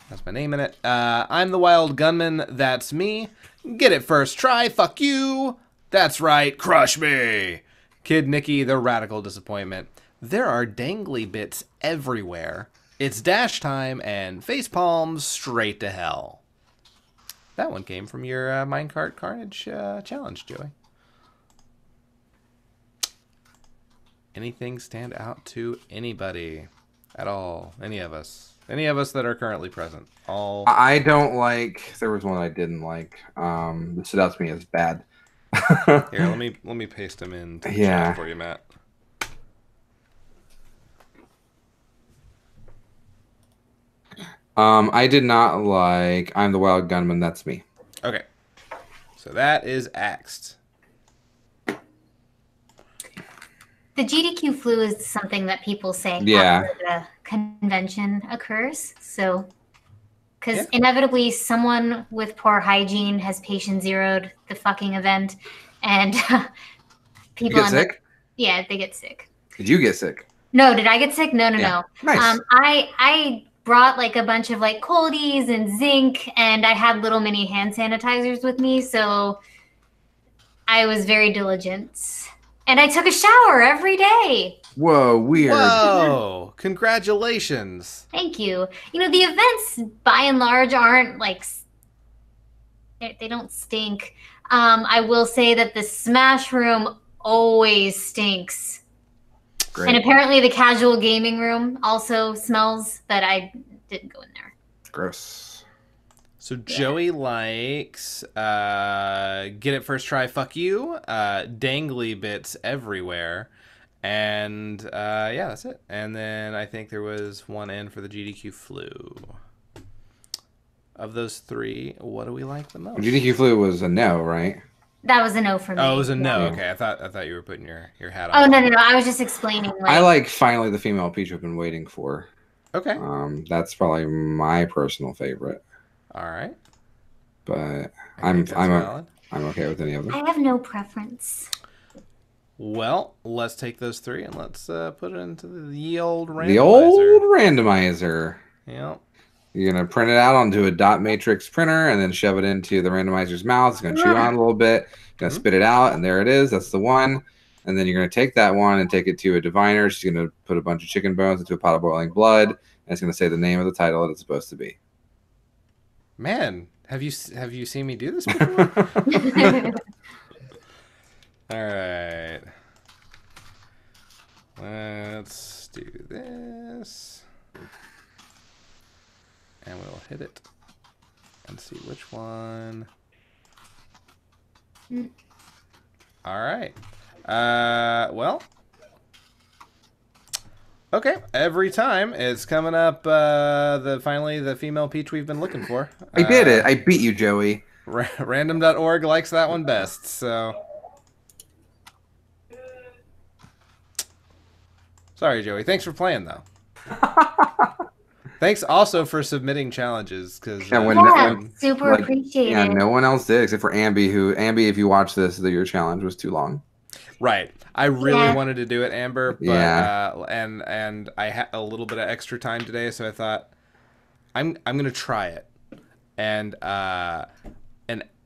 that's my name in it. I'm the Wild Gunman, that's me. Get it first try, fuck you. That's right, crush me. Kid Nikki, the radical disappointment. There are dangly bits everywhere. It's dash time and face palms straight to hell. That one came from your Minecart Carnage challenge, Joey. Anything stand out to anybody at all? Any of us? Any of us that are currently present? All. I don't like. There was one I didn't like. That stood out to me as bad. Here, let me paste them in the chat for you, Matt. I did not like I'm the Wild Gunman, That's Me. Okay. So that is axed. The GDQ flu is something that people say Yeah. after the convention occurs. So, because inevitably someone with poor hygiene has patient zeroed the fucking event, and people You get sick? Yeah, they get sick. Did you get sick? No, did I get sick? No. Nice. I brought like a bunch of like coldies and zinc, and I had little mini hand sanitizers with me, so I was very diligent. And I took a shower every day. Whoa, weird. Whoa! Congratulations. Thank you. You know, the events by and large aren't like, they don't stink. I will say that the Smash Room always stinks. Great. And apparently the casual gaming room also smells, but I didn't go in there. Gross. So Joey likes Get It First Try, Fuck You, Dangly Bits Everywhere, and yeah, that's it. And then I think there was one in for the GDQ flu. Of those three, what do we like the most? GDQ flu was a no, right? That was a no for me. Oh, it was a no. Yeah. Okay, I thought you were putting your hat Oh, on. no. I was just explaining. Like, I like Finally the Female Peach I've been waiting for. Okay. That's probably my personal favorite. All right. But I think I'm that's valid. okay with any of them. I have no preference. Well, let's take those three and let's put it into the ye old randomizer. The old randomizer. Yep. You're gonna print it out onto a dot matrix printer and then shove it into the randomizer's mouth. It's gonna chew on it a little bit. Gonna spit it out, and there it is. That's the one. And then you're gonna take that one and take it to a diviner. She's gonna put a bunch of chicken bones into a pot of boiling blood, and it's gonna say the name of the title that it's supposed to be. Man, have you seen me do this before? All right. Let's do this. And we'll hit it and see which one. All right. Well. Okay. Every time it's coming up. Finally the female peach we've been looking for. I did it. I beat you, Joey. Random.org likes that one best. So. Sorry, Joey. Thanks for playing, though. Thanks also for submitting challenges, because super appreciated. Yeah, no one else did except for Ambi. Ambi, if you watch this, your challenge was too long. Right. I really wanted to do it, Amber, but Yeah. and I had a little bit of extra time today, so I thought I'm gonna try it, and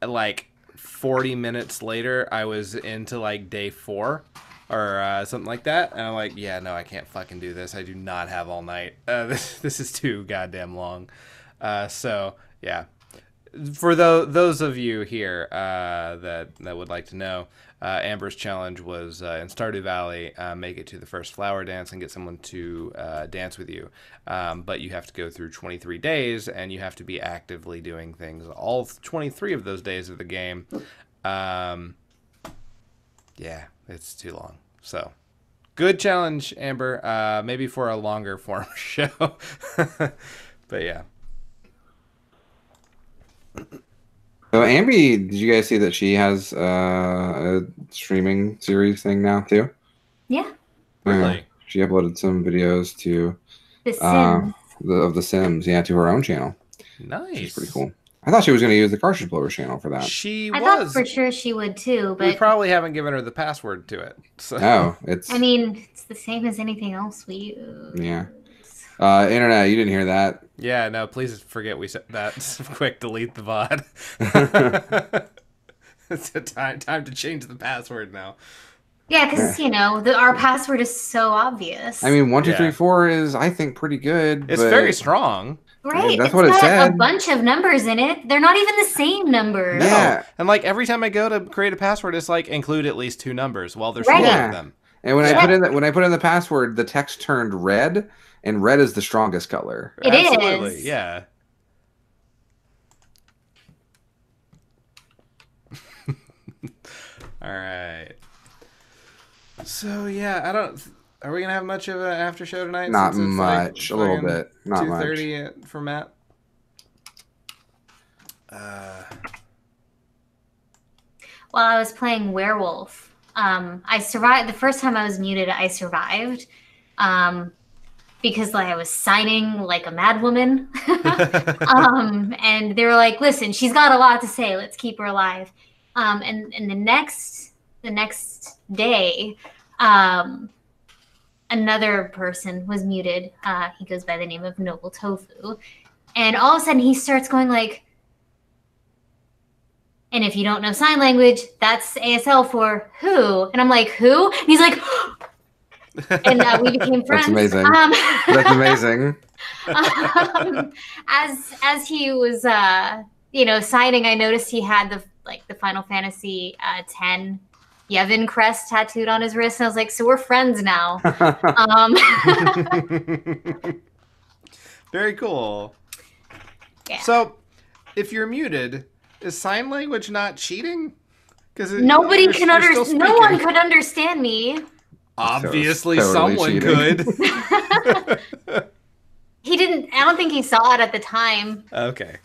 like 40 minutes later, I was into like day 4. Or something like that, and I'm like, yeah, no, I can't fucking do this. I do not have all night. This is too goddamn long. So yeah, for those of you here that would like to know, Amber's challenge was in Stardew Valley, make it to the first flower dance and get someone to dance with you. But you have to go through 23 days, and you have to be actively doing things all 23 of those days of the game. Yeah, it's too long. So, good challenge, Amber. Maybe for a longer form show. But yeah. So, Ambi, did you guys see that she has a streaming series thing now, too? Yeah. Really? She uploaded some videos to The Sims. of The Sims, to her own channel. Nice. Which is pretty cool. I thought she was going to use the Cartridge Blower channel for that. I thought for sure she would too, but we probably haven't given her the password to it. So. No, it's. I mean, it's the same as anything else we use. Yeah. Internet, you didn't hear that. Yeah, no, please forget we said that. Quick, delete the VOD. It's time to change the password now. Yeah, because our password is so obvious. I mean, 1, 2, 3, 4 is, I think, pretty good. It's very strong. Right. That's it's what it got said. a bunch of numbers in it. They're not even the same numbers. No. Yeah. And like every time I go to create a password, it's like include at least 2 numbers. Well, there's Right. 4 Yeah. of them. And when I put in the password, the text turned red, and red is the strongest color. It Absolutely. is. Yeah. All right. So yeah, are we gonna have much of an after show tonight? Not since it's much. Like a little bit. Not 2:30 for Matt. While I was playing Werewolf, I survived. The first time I was muted, I survived. Because I was signing like a mad woman. And they were like, listen, she's got a lot to say. Let's keep her alive. And the next day, another person was muted. He goes by the name of Noble Tofu. And all of a sudden he starts going like, and if you don't know sign language, that's ASL for who? And I'm like, who? And he's like, and we became friends. That's amazing. That's amazing. As he was, signing, I noticed he had the Final Fantasy X Yevon crest tattooed on his wrist, and I was like, so we're friends now. Very cool. Yeah. So, if you're muted, is sign language not cheating? Because nobody can understand. No one could understand me. Obviously, So totally someone cheating. could. He didn't. I don't think he saw it at the time. Okay.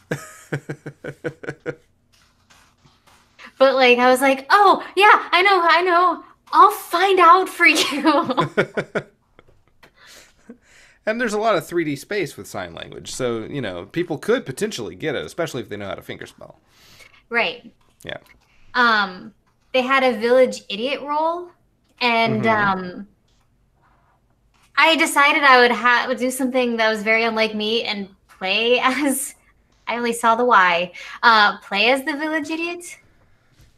But I was like, oh yeah, I know. I'll find out for you. And there's a lot of 3D space with sign language, so people could potentially get it, especially if they know how to fingerspell. Right. Yeah. They had a village idiot role, and I decided I would do something that was very unlike me and play as. I only saw the Y. Play as the village idiot.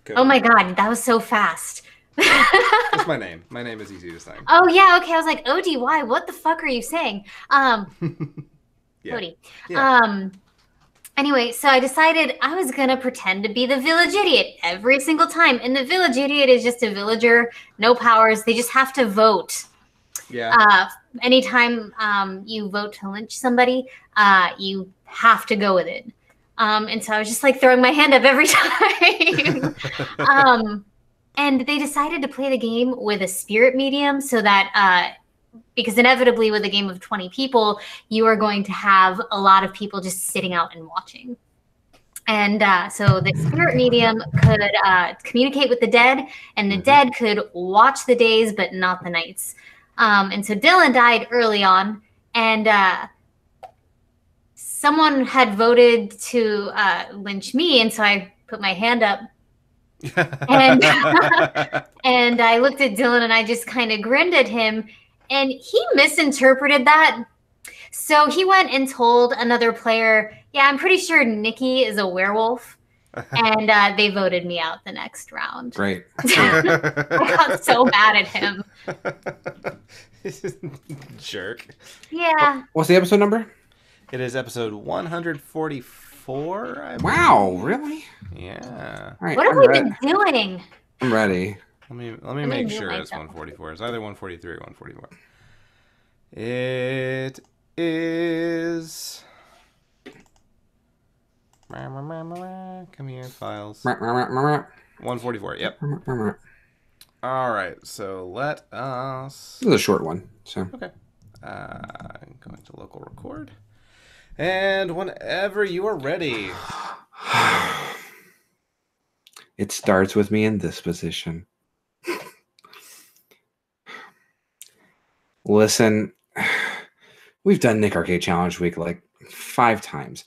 Good. Oh my god, that was so fast. That's my name. My name is easy to say. Oh yeah, okay. I was like, ODY, what the fuck are you saying? Yeah. Cody. Yeah. Anyway, so I decided I was gonna pretend to be the village idiot every single time. And the village idiot is just a villager, no powers. They just have to vote. Yeah. Anytime you vote to lynch somebody, you have to go with it. And so I was just throwing my hand up every time. And they decided to play the game with a spirit medium so that because inevitably with a game of 20 people, you are going to have a lot of people just sitting out and watching. And so the spirit medium could communicate with the dead, and the dead could watch the days but not the nights. And so Dylan died early on, and someone had voted to lynch me, and so I put my hand up. And and I looked at Dylan and I just kind of grinned at him, and he misinterpreted that. So he went and told another player, yeah, I'm pretty sure Nikki is a werewolf. And they voted me out the next round. Great. I got so mad at him. Jerk. Yeah. What's the episode number? It is episode 144. Wow, really? Yeah. All right, What have we been doing? I'm ready. Let me make sure it's 144. It's either 143 or 144. It is. Come here, files. 144. Yep. All right. So let us. This is a short one. So. Okay. I'm going to local record. And whenever you are ready. It starts with me in this position. Listen, we've done Nick Arcade Challenge Week like 5 times.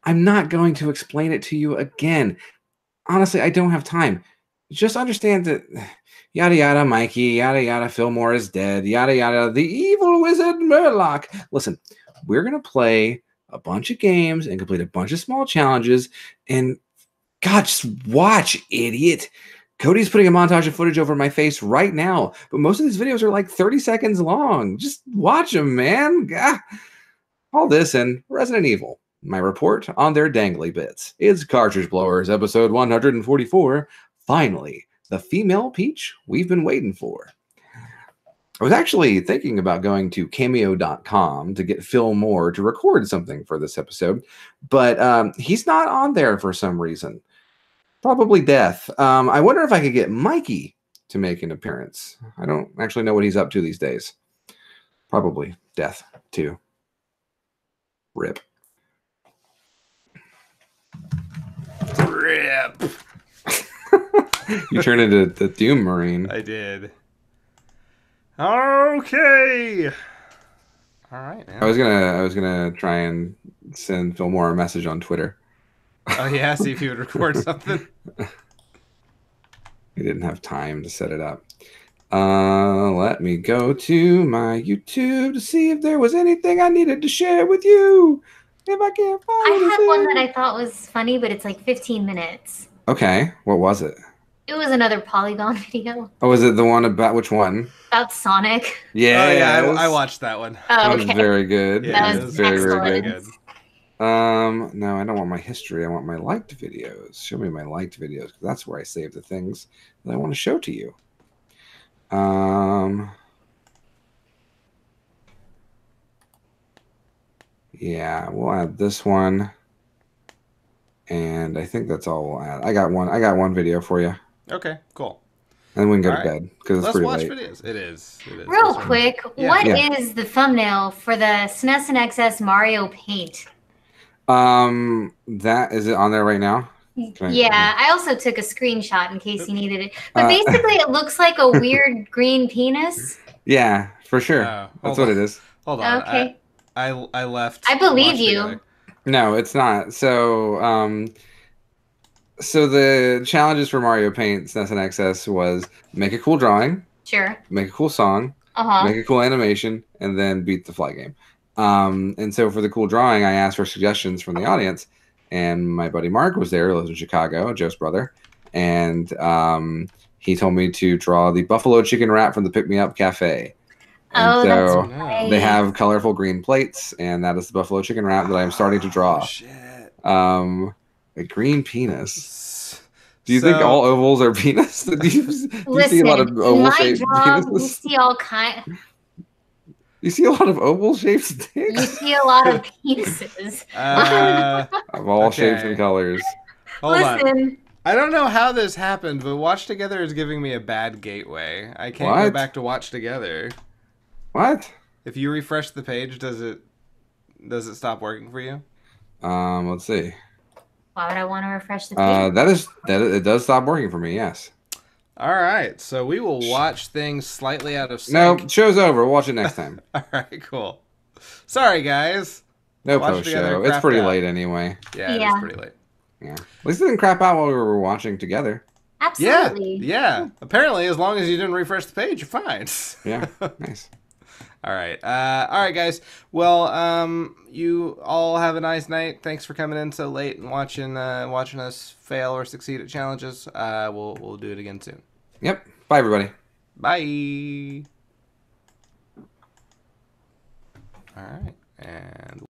I'm not going to explain it to you again. Honestly, I don't have time. Just understand that yada yada Mikey, yada yada Fillmore is dead, yada yada the evil wizard Murloc. Listen, we're going to play a bunch of games and complete a bunch of small challenges, and God, just watch, idiot. Cody's putting a montage of footage over my face right now, but most of these videos are like 30 seconds long. Just watch them, man. Gah. All this and Resident Evil. My report on their dangly bits. It's Cartridge Blowers, episode 144. Finally, the female Peach we've been waiting for. I was actually thinking about going to cameo.com to get Phil Moore to record something for this episode, but he's not on there for some reason. Probably death. I wonder if I could get Mikey to make an appearance. I don't actually know what he's up to these days. Probably death, too. Rip. Rip. You turned into the Doom Marine. I did. Okay. All right, man. I was gonna try and send Phil Moore a message on Twitter. Oh yeah, see if he would record something. We didn't have time to set it up. Let me go to my YouTube to see if there was anything I needed to share with you. If I can't find I had one anything. that I thought was funny, but it's like 15 minutes. Okay, what was it? It was another Polygon video Oh, was it the one about which one? about Sonic. Yeah, Oh yeah, I watched that one. Oh, That was okay. very good. Yeah, That That was very, very excellent. good. Good. No, I don't want my history. I want my liked videos. Show me my liked videos, because that's where I save the things that I want to show to you. Yeah, we'll add this one. And I think that's all we'll add. I got one video for you. Okay, cool. And we can go to All right. bed because it's Let's pretty watch late. videos. It is. Real Let's- quick, Yeah. what Yeah. is the thumbnail for the SNES and XS Mario Paint? That is it on there right now? Okay. Yeah, I also took a screenshot in case you needed it. But Uh, basically, it looks like a weird green penis. Yeah, for sure. Oh, That's hold what on. it is. Hold on. Okay. I left. I believe Watch you. together. No, it's not. So the challenges for Mario Paint SNES and XS was make a cool drawing, Sure. make a cool song, Uh-huh. make a cool animation, and then beat the fly game. And so for the cool drawing, I asked for suggestions from the audience, and my buddy Mark was there, who lives in Chicago, Joe's brother, and he told me to draw the buffalo chicken wrap from the Pick Me Up Cafe. Oh, And that's so right. they have colorful green plates, and that is the buffalo chicken wrap that I am starting to draw. Oh, shit. A green penis. Do you think So- all ovals are penis? Do you see Listen, a lot of in oval my shaped job, you penises? see all kind. You see a lot of oval shaped You dicks see a lot of penises. of all shapes Okay. and colors. Hold on. Listen, I don't know how this happened, but Watch Together is giving me a bad gateway. I can't go What? back to Watch Together. What? If you refresh the page, does it stop working for you? Let's see. why would I want to refresh the page? It does stop working for me. Yes. All right, so we will watch things slightly out of sync. No, show's over. We'll watch it next time. All right, cool. Sorry, guys. No Watch post together, show. It's crapped pretty out. late anyway. Yeah, it Yeah. is pretty late. Yeah. At least it didn't crap out while we were watching together. Absolutely. Yeah. Apparently, as long as you didn't refresh the page, you're fine. Yeah. Nice. All right, guys. Well, you all have a nice night. Thanks for coming in so late and watching us fail or succeed at challenges. We'll do it again soon. Yep. Bye, everybody. Bye. All right, and.